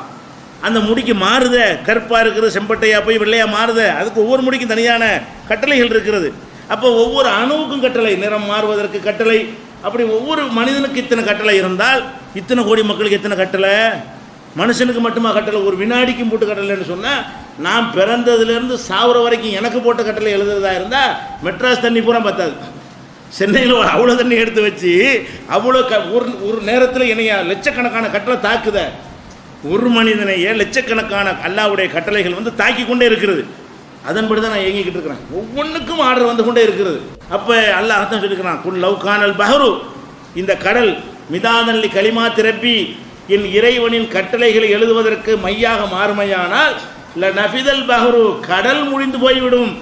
அந்த முடிக்கு மாறுத, கருப்பாக இருக்கிறது செம்பட்டையாக போய் வெள்ளையாக மாறுத, அதுக்கு ஒவ்வொரு முடிக்கும் தனியான கட்டளைகள் இருக்கிறது. அப்போ ஒவ்வொரு அணுவுக்கும் கட்டளை, நிறம் மாறுவதற்கு கட்டளை. அப்படி ஒவ்வொரு மனிதனுக்கு இத்தனை கட்டளை இருந்தால் இத்தனை கோடி மக்களுக்கு எத்தனை கட்டளை? மனுஷனுக்கு மட்டுமா கட்டளை? ஒரு வினாடிக்கும் போட்டு கட்டளைன்னு சொன்னால், நான் பிறந்ததுலேருந்து சாவுற வரைக்கும் எனக்கு போட்ட கட்டளை எழுதுறதா இருந்தால் மெட்ராஸ் தண்ணி பூரா பத்தாது. சென்னையில் அவ்வளோ தண்ணி எடுத்து வச்சு அவ்வளோ ஒரு நேரத்தில் என்னைய லட்சக்கணக்கான கட்டளை தாக்குத. ஒரு மனிதனையே லட்சக்கணக்கான அல்லாஹ்வுடைய கட்டளைகள் தாக்கி கொண்டே இருக்கிறது. அதன்படி தான் நான் இயங்கிக்கிட்டு இருக்கிறேன். ஒவ்வொன்றுக்கும் ஆர்டர் வந்து கொண்டே இருக்கிறது. அப்போ அல்லாஹ் அர்த்தம் சொல்லியிருக்கிறான், குல் லவ் கானல் பஹரு, இந்த கடல் மிதாதல்லி களிமா திரப்பி என் இறைவனின் கட்டளைகளை எழுதுவதற்கு மையாக மாறுமையானால் நஃபிதல் பஹரு, கடல் முடிந்து போய்விடும்.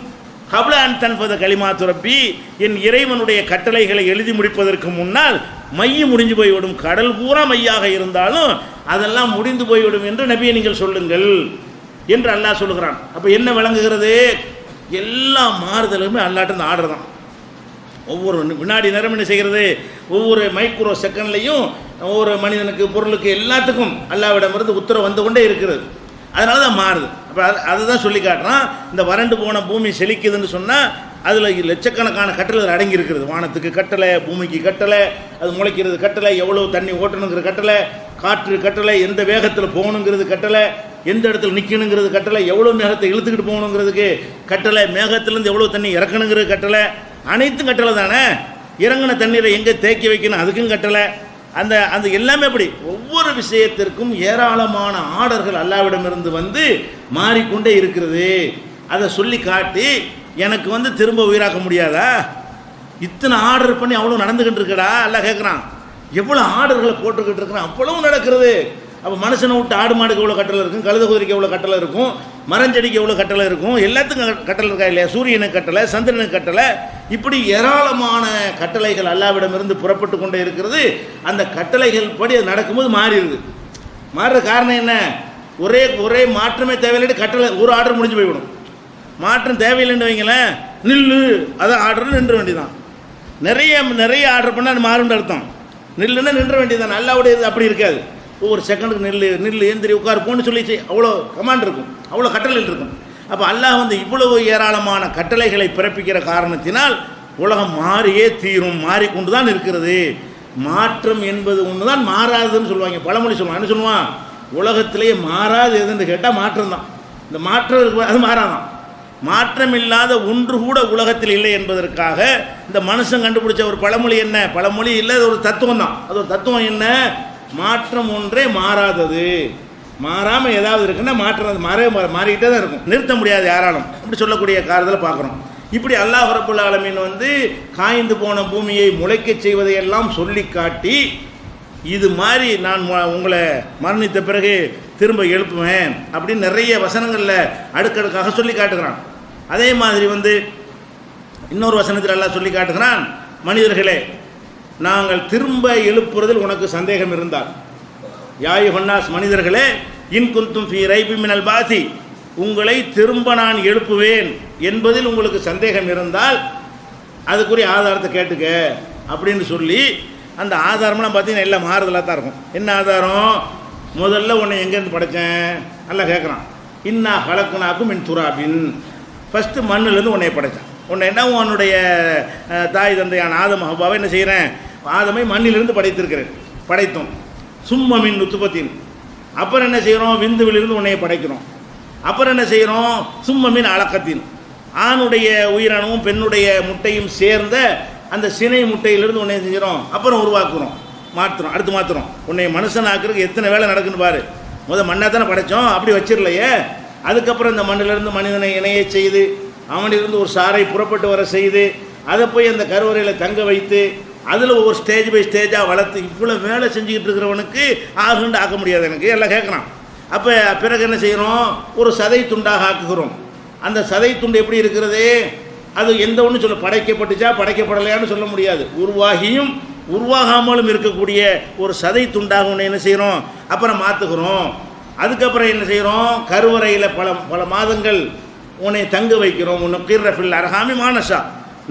கப்ல அன் தன்ஃபத களிமா துரப்பி, என் இறைவனுடைய கட்டளைகளை எழுதி முடிப்பதற்கு முன்னால் மைய முடிஞ்சு போய்விடும். கடல் பூரா மையாக இருந்தாலும் அதெல்லாம் முடிந்து போய்விடும் என்று நபியை நீங்கள் சொல்லுங்கள் என்று அல்லாஹ் சொல்லுகிறான். அப்போ என்ன விளங்குகிறது? எல்லா மாறுதலுமே அல்லாட்ட இந்த ஆர்டர் தான். ஒவ்வொரு வினாடி நேரம் என்ன செய்கிறது? ஒவ்வொரு மைக்ரோ செகண்ட்லையும் ஒவ்வொரு மனிதனுக்கு, பொருளுக்கு, எல்லாத்துக்கும் அல்லாஹ்விடமிருந்து உத்தரவு வந்து கொண்டே இருக்கிறது. அதனால தான் மாறுது. அப்போ அதுதான் சொல்லி காட்டுறான். இந்த வறண்டு போன பூமி செழிக்குதுன்னு சொன்னால் அதில் லட்சக்கணக்கான கட்டளை அடங்கி இருக்கிறது. வானத்துக்கு கட்டளை, பூமிக்கு கட்டளை, அது முளைக்கிறது கட்டளை, எவ்வளோ தண்ணி ஓட்டணுங்கிற கட்டளை, காற்று கட்டளை, எந்த வேகத்தில் போகணுங்கிறது கட்டளை, எந்த இடத்துல நிற்கணுங்கிறது கட்டளை, எவ்வளோ மேகத்தை இழுத்துக்கிட்டு போகணுங்கிறதுக்கு கட்டளை, மேகத்திலேருந்து எவ்வளோ தண்ணி இறக்கணுங்கிறது கட்டளை, அனைத்தும் கட்டளை தானே. இறங்கின தண்ணீரை எங்கே தேக்கி வைக்கணும் அதுக்கும் கட்டளை. அந்த அந்த எல்லாமே அப்படி ஒவ்வொரு விஷயத்திற்கும் ஏராளமான ஆர்டர்கள் அல்லாஹ்விடமிருந்து வந்து மாறிக்கொண்டே இருக்கிறது. அதை சொல்லி காட்டி எனக்கு வந்து திரும்ப உயிராக்க முடியாதா? இத்தனை ஆர்டர் பண்ணி அவ்வளோ நடந்துக்கிட்டு இருக்கடா அல்லாஹ் கேட்குறான். எவ்வளோ ஆர்டர்களை போட்டுக்கிட்டு இருக்கிறான், அவ்வளவு நடக்கிறது. அப்போ மனுஷனை விட்டு ஆடு மாடுக்கு எவ்வளோ கட்டளை இருக்கும், கழுத குதிரைக்கு எவ்வளோ கட்டளை இருக்கும், மரஞ்செடிக்கு எவ்வளோ கட்டளை இருக்கும், எல்லாத்துக்கும் கட்டளை இருக்கா இல்லையா? சூரியனுக்கு கட்டளை, சந்திரனுக்கு கட்டளை, இப்படி ஏராளமான கட்டளைகள் அல்லாஹ்விடமிருந்து புறப்பட்டு கொண்டே இருக்கிறது. அந்த கட்டளைகள் படி அது நடக்கும்போது மாறிடுது. மாறுற காரணம் என்ன? ஒரே மாற்றமே தேவையில்லை. கட்டளை ஒரு ஆர்டர் முடிஞ்சு போய்விடும். மாற்றம் தேவையில்லைன்னு வைங்களேன், நில்லு, அதான் ஆர்டர், நின்ற வேண்டியதான். நிறைய ஆர்டர் பண்ணால் அது மாறுன்ற அர்த்தம். நில்லுன்னா நின்ற வேண்டியதான். அல்லாஹ்வுடைய இது அப்படி இருக்காது. ஒவ்வொரு செகண்டுக்கு நில்லு எந்திரி உட்கார் போன்னு சொல்லிச்சு அவ்வளோ கமாண்ட் இருக்கும், அவ்வளோ கட்டளைகள் இருக்கும். அப்போ அல்லாஹ் வந்து இவ்வளவு ஏராளமான கட்டளைகளை பிறப்பிக்கிற காரணத்தினால் உலகம் மாறியே தீரும், மாறிக்கொண்டு தான் இருக்கிறது. மாற்றம் என்பது ஒன்று தான் மாறாதுன்னு சொல்லுவாங்க. பழமொழி சொல்லுவாங்க. என்ன சொல்லுவான்? உலகத்திலேயே மாறாது எதுன்னு கேட்டால் மாற்றம் தான். இந்த மாற்றம் இருக்கு, அது மாறாதான். மாற்றம் இல்லாத ஒன்று கூட உலகத்தில் இல்லை என்பதற்காக இந்த மனுஷன் கண்டுபிடிச்ச ஒரு பழமொழி என்ன? பழமொழி இல்லை, அது ஒரு தத்துவம் தான். அது ஒரு தத்துவம் என்ன? மாற்றம் ஒன்றே மாறாதது. மாறாமல் ஏதாவது இருக்குன்னா மாற்றம் மாறிக்கிட்டே தான் இருக்கும், நிறுத்த முடியாது யாராலும். அப்படி சொல்லக்கூடிய காரணத்தில் பார்க்குறோம். இப்படி அல்லாஹ் ரப்புல் ஆலமீன் வந்து காய்ந்து போன பூமியை முளைக்க செய்வதையெல்லாம் சொல்லி காட்டி, இது மாதிரி நான் உங்களை மரணித்த பிறகு திரும்ப எழுப்புவேன் அப்படின்னு நிறைய வசனங்களில் அடுக்கடுக்காக சொல்லி காட்டுகிறான். அதே மாதிரி வந்து இன்னொரு வசனத்தில் அல்லாஹ் சொல்லி காட்டுகிறான், மனிதர்களே, நாங்கள் திரும்ப எழுப்புறதில் உனக்கு சந்தேகம் இருந்தால், யாயு ஹன்னாஸ், மனிதர்களே, இன் குந்தும் ஃபீ ரைபி மினல் பாசி, உங்களை திரும்ப நான் எழுப்புவேன் என்பதில் உங்களுக்கு சந்தேகம் இருந்தால் அதுக்குரிய ஆதாரத்தை கேட்டுக்க அப்படின்னு சொல்லி, அந்த ஆதாரம்லாம் பார்த்தீங்கன்னா எல்லாம் மாறுதலாக தான் இருக்கும். என்ன ஆதாரம்? முதல்ல உன்னை எங்கேருந்து படைத்தேன் அல்லாஹ் கேட்குறான். இன்னா ஹலக்குனாக்கும் மின் துராபின், ஃபஸ்ட்டு மண்ணிலேருந்து உன்னை படைத்தேன். உன்னை என்ன, உன்னுடைய தாய் தந்தையான ஆதம் ஹவ்வாவை என்ன செய்கிறேன்? ஆதமை மண்ணிலிருந்து படைத்தோம். சும்ம மின் நுத்துபத்தின், அப்புறம் என்ன செய்கிறோம்? விந்துவிலிருந்து உன்னையை படைக்கிறோம். அப்புறம் என்ன செய்கிறோம்? சும்ம மின் அலக்கத்தின், ஆணுடைய உயிரணுவும் பெண்ணுடைய முட்டையும் சேர்ந்த அந்த சினை முட்டையிலிருந்து உன்னை செஞ்சிடும். அப்புறம் உருவாக்குறோம், அடுத்து மாற்றுறோம். உன்னை மனுஷன் ஆக்குறதுக்கு எத்தனை வேலை நடக்குன்னு பாரு. மண்ணாக தானே படைத்தோம், அப்படி வச்சிடலையே. அதுக்கப்புறம் இந்த மண்ணிலிருந்து மனிதனை இணைய செய்து, அவனிலிருந்து ஒரு சாரை புறப்பட்டு வர செய்து, அதை போய் அந்த கருவறையில் தங்க வைத்து, அதில் ஒவ்வொரு ஸ்டேஜ் பை ஸ்டேஜாக வளர்த்து, இவ்வளோ வேலை செஞ்சுக்கிட்டு இருக்கிறவனுக்கு ஆகுண்டு ஆக்க முடியாது எனக்கு எல்லாம் கேட்குறான். அப்போ பிறகு என்ன செய்கிறோம்? ஒரு சதை துண்டாக ஆக்குகிறோம். அந்த சதை துண்டு எப்படி இருக்கிறது? அது எந்த ஒன்று சொல்ல, படைக்கப்பட்டுச்சா படைக்கப்படலையான்னு சொல்ல முடியாது. உருவாகியும் உருவாகாமலும் இருக்கக்கூடிய ஒரு சதை துண்டாக ஒன்று என்ன செய்கிறோம்? அப்புறம் மாற்றுகிறோம். அதுக்கப்புறம் என்ன செய்கிறோம்? கருவறையில் பல மாதங்கள் உன்னை தங்க வைக்கிறோம். உன்னை கீர்ரஃபில் அரகாமி மானஷா,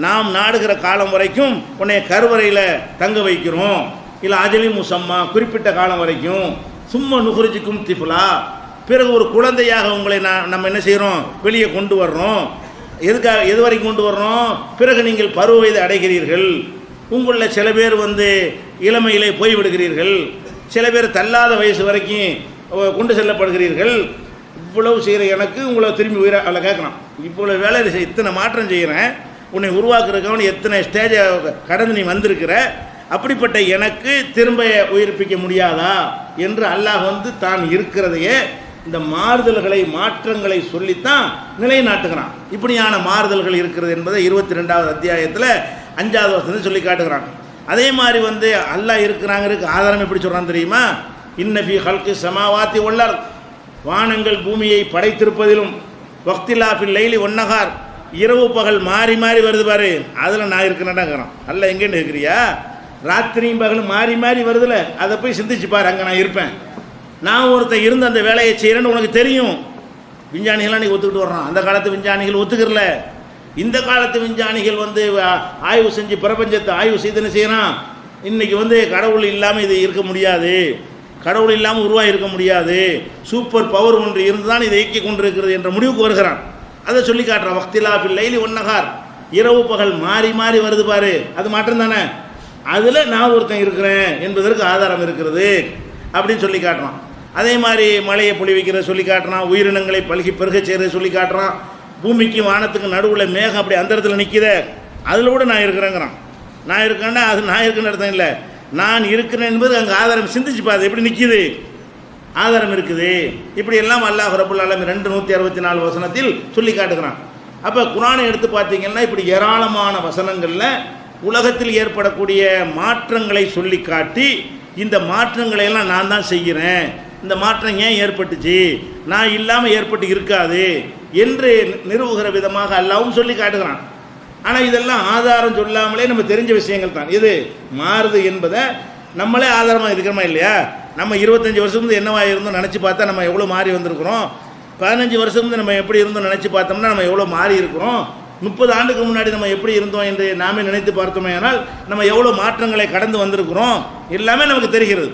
நாம் நாடுகிற காலம் வரைக்கும் உன்னை கருவறையில் தங்க வைக்கிறோம். இல்லை அஜலி முசம்மா, குறிப்பிட்ட காலம் வரைக்கும். சும்மா நுகுரிஜிக்கும் திஃபுலா, பிறகு ஒரு குழந்தையாக உங்களை நம்ம என்ன செய்கிறோம்? வெளியே கொண்டு வர்றோம். எது வரைக்கும் கொண்டு வர்றோம்? பிறகு நீங்கள் பருவ வயது அடைகிறீர்கள். உங்களில் சில பேர் வந்து இளமையிலே போய்விடுகிறீர்கள், சில பேர் தள்ளாத வயசு வரைக்கும் கொண்டு செல்லப்படுகிறீர்கள். இவ்வளவு செய்கிற எனக்கு உங்களை திரும்பி உயிரை அல்ல கேட்கணும். இவ்வளோ வேலை இத்தனை மாற்றம் செய்கிறேன், உன்னை உருவாக்குறதுக்கு எத்தனை ஸ்டேஜை கடந்து நீ வந்திருக்கிற, அப்படிப்பட்ட எனக்கு திரும்ப உயிர்ப்பிக்க முடியாதா என்று அல்லாஹ் வந்து தான் இருக்கிறதையே இந்த மாறுதல்களை மாற்றங்களை சொல்லித்தான் நிலைநாட்டுகிறான். இப்படியான மாறுதல்கள் இருக்கிறது என்பதை 22வது அத்தியாயத்தில் 5வது வசனத்தில் சொல்லி காட்டுகிறான். அதே மாதிரி அல்லாஹ் இருக்கிறாங்கிறதுக்கு ஆதாரம் எப்படி சொல்கிறான் தெரியுமா? இன்னஃபி ஹல்கி சமாவாத்தி வல்லர், வானங்கள் பூமியை படைத்திருப்பதிலும், வக்திலாஃபில் லைலி ஒன்னகார், இரவு பகல் மாறி மாறி வருது பாரு, அதில் நான் இருக்கிறேன்டாங்கிறான். அல்ல எங்கேன்னு இருக்கிறியா? ராத்திரியும் பகலும் மாறி மாறி வருதுல, அதை போய் சிந்திச்சு பாரு, அங்கே நான் இருப்பேன். நான் ஒருத்தன் இருந்து அந்த வேலையை செய்கிறேன்னு உனக்கு தெரியும். விஞ்ஞானிகள்லாம் நீ ஒத்துக்கிட்டு வர்றான். அந்த காலத்து விஞ்ஞானிகள் ஒத்துக்கிறல. இந்த காலத்து விஞ்ஞானிகள் ஆய்வு செஞ்சு பிரபஞ்சத்தை ஆய்வு செய்து என்ன செய்யறான்? இன்னைக்கு கடவுள் இல்லாமல் இது இருக்க முடியாது, கடவுள் இல்லாமல் உருவாகி இருக்க முடியாது, சூப்பர் பவர் ஒன்று இருந்து தான் இதை இயக்கி கொண்டிருக்கிறது என்ற முடிவுக்கு வருகிறான். அதை சொல்லி காட்டுறான். வக்திலாஃபில் லைலி ஒன்னகார், இரவு பகல் மாறி மாறி வருது பாரு, அது மாற்றம் தானே. அதில் நான் ஒருத்தன் இருக்கிறேன் என்பதற்கு ஆதாரம் இருக்கிறது அப்படின்னு சொல்லி காட்டுறான். அதே மாதிரி மழையை பொழிவிக்கிறத சொல்லி காட்டுறான். உயிரினங்களை பல்கி பெருக செய்கிறத சொல்லி காட்டுறான். பூமிக்கு வானத்துக்கு நடுவில் மேகம் அப்படி அந்த இடத்துல நிற்கித, அதில் கூட நான் இருக்கிறேங்கிறான். நான் இருக்கேன்னா அது நான் இருக்குன்னு அர்த்தம் இல்லை, நான் இருக்கிறேன் என்பது அங்கே ஆதாரம். சிந்திச்சு பாது எப்படி நிற்கிது, ஆதாரம் இருக்குது. இப்படி எல்லாம் அல்லாஹ் ரப்பல் ஆலமீன் 264 வசனத்தில் சொல்லி காட்டுகிறான். அப்போ குர்ஆனை எடுத்து பார்த்தீங்கன்னா இப்படி ஏராளமான வசனங்களில் உலகத்தில் ஏற்படக்கூடிய மாற்றங்களை சொல்லி காட்டி, இந்த மாற்றங்களை எல்லாம் நான் தான் செய்கிறேன், இந்த மாற்றம் ஏன் ஏற்பட்டுச்சு, நான் இல்லாமல் ஏற்பட்டு இருக்காது என்று நிறுவுகிற விதமாக அல்லாஹ்வும் சொல்லி காட்டுகிறான். ஆனால் இதெல்லாம் ஆதாரம் சொல்லாமலே நம்ம தெரிஞ்ச விஷயங்கள் தான். இது மாறுது என்பதை நம்மளே ஆதாரமாக இருக்கிறோமா இல்லையா? நம்ம 25 வருஷம் என்னவா இருந்தோம் நினச்சி பார்த்தா நம்ம எவ்வளோ மாறி வந்திருக்கிறோம். 15 வருஷம் நம்ம எப்படி இருந்தோம் நினச்சி பார்த்தோம்னா நம்ம எவ்வளோ மாறி இருக்கிறோம். 30 ஆண்டுக்கு முன்னாடி நம்ம எப்படி இருந்தோம் என்று நாமே நினைத்து பார்த்தோமே ஆனால் நம்ம எவ்வளோ மாற்றங்களை கடந்து வந்திருக்கிறோம் எல்லாமே நமக்கு தெரிகிறது.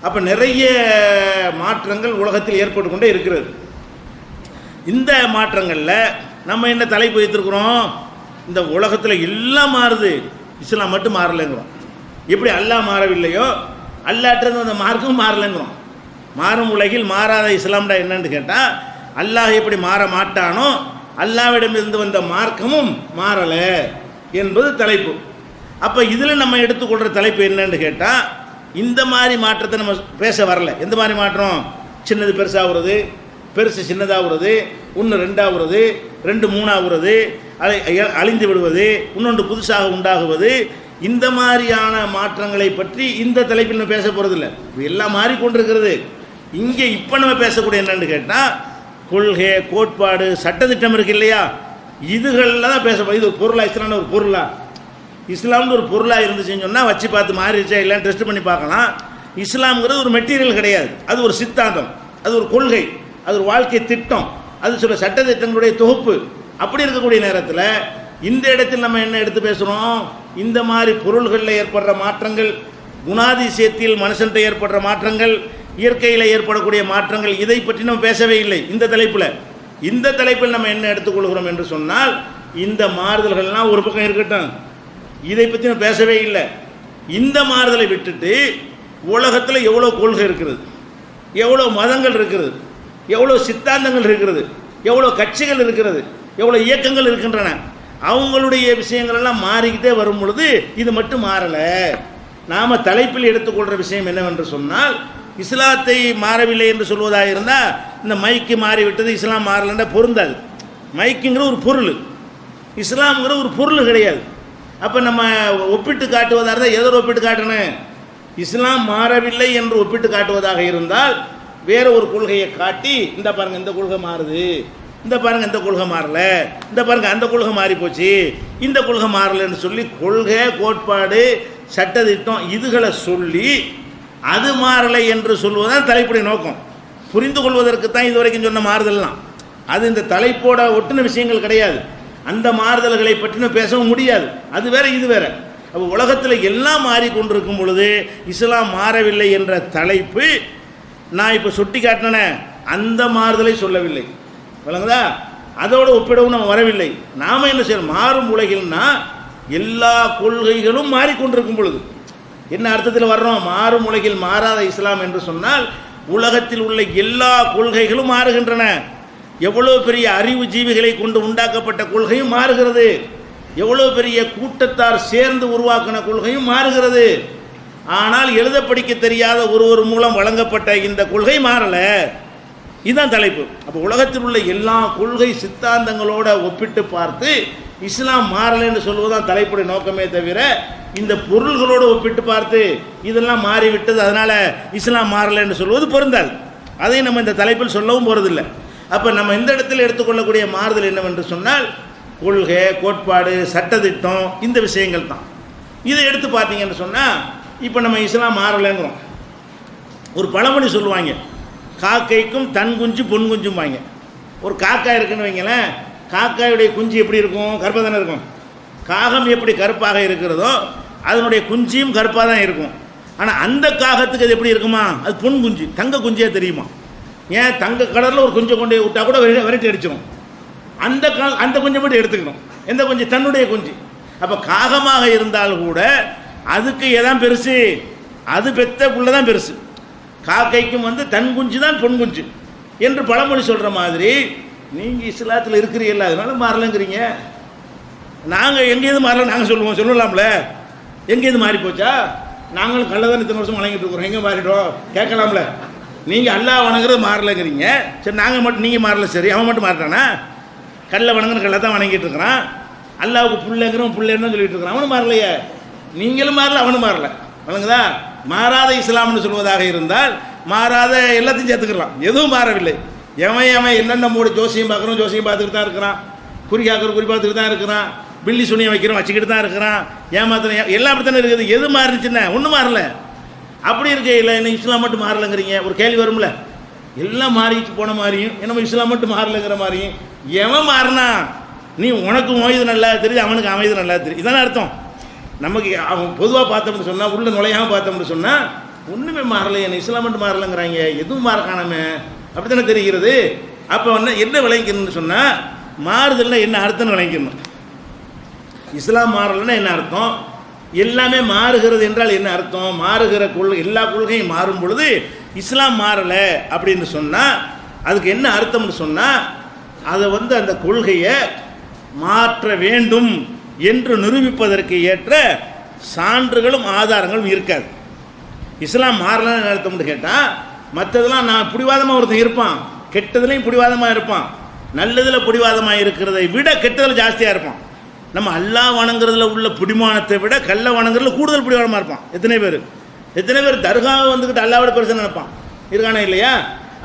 அப்போ நிறைய மாற்றங்கள் உலகத்தில் ஏற்பட்டு கொண்டே இருக்கிறது. இந்த மாற்றங்களில் நம்ம என்ன தலைப்பு வைத்திருக்கிறோம்? இந்த உலகத்தில் எல்லாம் மாறுது, இஸ்லாம் மட்டும் மாறலைங்கிறோம். எப்படி அல்லாஹ் மாறவில்லையோ அல்லாஹ்ட்ட அந்த மார்க்கும் மாறலைங்கிறோம். மாறும் உலகில் மாறாத இஸ்லாம்டா என்னன்னு கேட்டால், அல்லாஹ் எப்படி மாற மாட்டானோ அல்லாஹ்விடமிருந்து வந்த மார்க்கமும் மாறலை என்பது தலைப்பு. அப்போ இதில் நம்ம எடுத்துக்கொள்கிற தலைப்பு என்னன்னு கேட்டால், இந்த மாதிரி மாற்றத்தை நம்ம பேச வரல. எந்த மாதிரி மாற்றம்? சின்னது பெருசாகிறது, பெருசு சின்னதாகிறது, ஒன்று ரெண்டாகிறது, 2 3ஆகிறது, அழிந்து விடுவது, இன்னொன்று புதுசாக உண்டாகுவது, இந்த மாதிரியான மாற்றங்களை பற்றி இந்த தலைப்பில் நம்ம பேச போகிறதில்ல. எல்லாம் மாறிக்கொண்டிருக்கிறது. இங்கே இப்போ நம்ம பேசக்கூடிய என்னன்னு கேட்டால், கொள்கை, கோட்பாடு, சட்டத்திட்டம் இருக்கு இல்லையா, இதுகளில் தான் பேச. இது ஒரு பொருளா? இஸ்லாம்னு ஒரு பொருளா? இஸ்லாம்னு ஒரு பொருளாக இருந்துச்சுன்னு சொன்னால் வச்சு பார்த்து மாறிடுச்சா இல்லைன்னு டெஸ்ட் பண்ணி பார்க்கலாம். இஸ்லாம்ங்கிறது ஒரு மெட்டீரியல் கிடையாது, அது ஒரு சித்தாந்தம், அது ஒரு கொள்கை, அது ஒரு வாழ்க்கை திட்டம், அது சில சட்டத்திட்டங்களுடைய தொகுப்பு. அப்படி இருக்கக்கூடிய நேரத்தில் இந்த இடத்தில் நம்ம என்ன எடுத்து பேசுகிறோம்? இந்த மாதிரி பொருள்களில் ஏற்படுற மாற்றங்கள், குணாதிசயத்தில் மனுஷன்கிட்ட ஏற்படுற மாற்றங்கள், இயற்கையில் ஏற்படக்கூடிய மாற்றங்கள், இதை பற்றி நம்ம பேசவே இல்லை இந்த தலைப்பில். இந்த தலைப்பில் நம்ம என்ன எடுத்துக்கொள்கிறோம் என்று சொன்னால், இந்த மாறுதல்கள்லாம் ஒரு பக்கம் இருக்கட்டும், இதை பற்றி நம்ம பேசவே இல்லை. இந்த மாறுதலை விட்டுட்டு உலகத்தில் எவ்வளோ கொள்கை இருக்கிறது, எவ்வளோ மதங்கள் இருக்கிறது, எவ்வளோ சித்தாந்தங்கள் இருக்கிறது, எவ்வளோ கட்சிகள் இருக்கிறது, எவ்வளோ இயக்கங்கள் இருக்கின்றன, அவங்களுடைய விஷயங்கள் எல்லாம் மாறிக்கிட்டே வரும் பொழுது இது மட்டும் மாறலை. நாம் தலைப்பில் எடுத்துக்கொள்கிற விஷயம் என்னவென்று சொன்னால், இஸ்லாத்தை மாறவில்லை என்று சொல்வதாக இருந்தால் இந்த மைக்கு மாறிவிட்டது, இஸ்லாம் மாறலைன்னா பொருந்தாது. மைக்குங்கிற ஒரு பொருள், இஸ்லாம்ங்கிற ஒரு பொருள் கிடையாது. அப்போ நம்ம ஒப்பிட்டு காட்டுவதாக இருந்தால் எதோ ஒப்பிட்டு காட்டணும்? இஸ்லாம் மாறவில்லை என்று ஒப்பிட்டு காட்டுவதாக இருந்தால் வேற ஒரு கொள்கையை காட்டி, இந்த பாருங்க இந்த கொள்கை மாறுது, இந்த பாருங்க இந்த கொள்கை மாறல, இந்த பாருங்க அந்த கொள்கை மாறி போச்சு, இந்த கொள்கை மாறலன்னு சொல்லி கொள்கை, கோட்பாடு, சட்டத்திட்டம் இதுகளை சொல்லி அது மாறலை என்று சொல்வதுதான் தலைப்புடைய நோக்கம். புரிந்து கொள்வதற்கு தான் இதுவரைக்கும் சொன்ன மாறுதல்லாம். அது இந்த தலைப்போட ஒட்டுன விஷயங்கள் கிடையாது. அந்த மாறுதல்களை பற்றி பேசவும் முடியாது. அது வேற இது வேற. அப்போ உலகத்தில் எல்லாம் மாறிக்கொண்டிருக்கும் பொழுது இஸ்லாம் மாறவில்லை என்ற தலைப்பு நான் இப்போ சுட்டி காட்டின அந்த மாறுதலை சொல்லவில்லை. விளங்குதா? அதோடு ஒப்பிடவும் நம்ம வரவில்லை. நாம் என்ன செய்யணும்? மாறும் உலகில்னா எல்லா கொள்கைகளும் மாறிக்கொண்டிருக்கும் பொழுது என்ன அர்த்தத்தில் வர்றோம்? மாறும் உலகில் மாறாத இஸ்லாம் என்று சொன்னால் உலகத்தில் உள்ள எல்லா கொள்கைகளும் மாறுகின்றன. எவ்வளோ பெரிய அறிவு ஜீவிகளை கொண்டு உண்டாக்கப்பட்ட கொள்கையும் மாறுகிறது, எவ்வளோ பெரிய கூட்டத்தார் சேர்ந்து உருவாக்கின கொள்கையும் மாறுகிறது. ஆனால் எழுத படிக்க தெரியாத ஒருவர் மூலம் வழங்கப்பட்ட இந்த கொள்கை மாறலை. இதுதான் தலைப்பு. அப்போ உலகத்தில் உள்ள எல்லா கொள்கை சித்தாந்தங்களோட ஒப்பிட்டு பார்த்து இஸ்லாம் மாறலைன்னு சொல்வதுதான் தலைப்புடைய நோக்கமே தவிர, இந்த பொருள்களோடு ஒப்பிட்டு பார்த்து இதெல்லாம் மாறிவிட்டது அதனால இஸ்லாம் மாறலைன்னு சொல்வது பொருந்தாது. அதையும் நம்ம இந்த தலைப்பில் சொல்லவும் போறதில்லை. அப்போ நம்ம இந்த இடத்தில் எடுத்துக்கொள்ளக்கூடிய மாறுதல் என்னவென்று சொன்னால், கொள்கை, கோட்பாடு, சட்டத்திட்டம், இந்த விஷயங்கள் தான். இதை எடுத்து பார்த்தீங்கன்னு சொன்னால், இப்போ நம்ம இஸ்லாம் மாறலைங்கிறோம். ஒரு பழமொழி சொல்லுவாங்க, காக்கைக்கும் தன் குஞ்சு பொன் குஞ்சும் வாங்க. ஒரு காக்காய் இருக்குன்னு வைங்களேன், காக்காயுடைய குஞ்சு எப்படி இருக்கும்? கருப்பாக தானே இருக்கும். காகம் எப்படி கருப்பாக இருக்கிறதோ அதனுடைய குஞ்சியும் கருப்பாக தான் இருக்கும். ஆனால் அந்த காகத்துக்கு அது எப்படி இருக்குமா? அது பொன் குஞ்சு, தங்க குஞ்சியாக தெரியுமா? ஏன், தங்க கலரில் ஒரு குஞ்சை கொண்டு விட்டா கூட விரட்டி அடிச்சிடும். அந்த குஞ்சை மட்டும் எடுத்துக்கணும். எந்த குஞ்சு? தன்னுடைய குஞ்சு. அப்போ காகமாக இருந்தால் கூட அதுக்கு எதான் பெருசு? அது பெத்த புள்ள தான் பெருசு. காக்கைக்கும் தன் குஞ்சு தான் பொன் குஞ்சு என்று பழமொழி சொல்கிற மாதிரி நீங்கள் இஸ்லாத்தில் இருக்கிறீங்களா, அதனால மாறலங்கிறீங்க. நாங்கள் எங்கேயிருந்து மாறல நாங்கள் சொல்லலாம்ல. எங்கேயிருந்து மாறி போச்சா? நாங்களும் கள்ளதான் இத்தனை வருஷம் வணங்கிட்டு இருக்கிறோம், எங்கே மாறிட்டோம் கேட்கலாம்ல. நீங்கள் அல்லாஹ் வணங்குறது மாறலைங்கிறீங்க. சரி, நாங்கள் மட்டும், நீங்கள் மாறல, சரி அவன் மட்டும் மாறிட்டானா? கல்லை வணங்குற கல்லை தான் வணங்கிட்டு இருக்கிறான். அல்லாவுக்கு புள்ளைங்கிறவன் புள்ளைன்னு சொல்லிட்டு இருக்கிறான். அவனும் மாறலையே. நீங்களும் மாறல, அவனும் மாறல. வணங்குதா? மாறாத இஸ்லாம்னு சொல்வதாக இருந்தால் மாறாத எல்லாத்தையும் சேர்த்துக்கலாம். எதுவும் மாறவில்லை. எவன் என்னென்ன மூட ஜோசியம் பார்க்குறோம், ஜோசியம் பார்த்துக்கிட்டு தான் இருக்கிறான். குறி பார்த்துக்கிட்டு தான் இருக்கிறான். பில்லி சுனியை வைக்கிறோம், வச்சுக்கிட்டு தான் இருக்கிறான். ஏமாத்திரம் எல்லாம் அப்படி தானே இருக்குது. எது மாறிச்சுன்னா ஒன்றும் மாறல. அப்படி இருக்க இல்லை, என்ன இஸ்லாம் மட்டும் மாறலைங்கிறீங்க? ஒரு கேள்வி வரும்ல. எல்லாம் மாறிட்டு போன மாதிரியும் என்ன இஸ்லாம் மட்டும் மாறலைங்கிற மாதிரியும். எவன் மாறினா? நீ உனக்கு மொய்து நல்லா தெரியுது, அவனுக்கு அமைது நல்லா தெரியும். இதானே அர்த்தம். நமக்கு அவன் பொதுவாக பார்த்தோம்னு சொன்னால், உள்ள நுழையாமல் பார்த்தோம்னு சொன்னால் ஒன்றுமே மாறலை, என்ன இஸ்லாம் மட்டும் மாறலைங்கிறாங்க. எதுவும் மாற காணாமே, அப்படி தானே தெரிகிறது. அப்போ என்ன விளங்கிக்கணும்னு சொன்னால், மாறுதல்னா என்ன அர்த்தம்னு விளங்கிக்கணும். இஸ்லாம் மாறலைன்னா என்ன அர்த்தம்? எல்லாமே மாறுகிறது என்றால் என்ன அர்த்தம்? மாறுகிற கொள்கை, எல்லா கொள்கையும் மாறும் பொழுது இஸ்லாம் மாறலை அப்படின்னு சொன்னால் அதுக்கு என்ன அர்த்தம்னு சொன்னால், அதை அந்த கொள்கையை மாற்ற வேண்டும் என்று நிரூபிப்பதற்கு ஏற்ற சான்றுகளும் ஆதாரங்களும் இருக்காது. இஸ்லாம் மாறலன்னு அர்த்தம்னு கேட்டால், மற்றதெல்லாம் நான் பிடிவாதமாக ஒருத்தன் இருப்பான், கெட்டதுலையும் பிடிவாதமாக இருப்பான், நல்லதில் பிடிவாதமாக இருக்கிறதை விட கெட்டதில் ஜாஸ்தியாக இருப்பான். நம்ம அல்லாஹ் வணங்குறதுல உள்ள பிடிமானத்தை விட கல்லை வணங்குறதுல கூடுதல் பிடிவாதமாக இருப்பான். எத்தனை பேர் தர்காவை வந்துக்கிட்டு அல்லாவோட பெருசு நினைப்பான், இருக்கானே இல்லையா?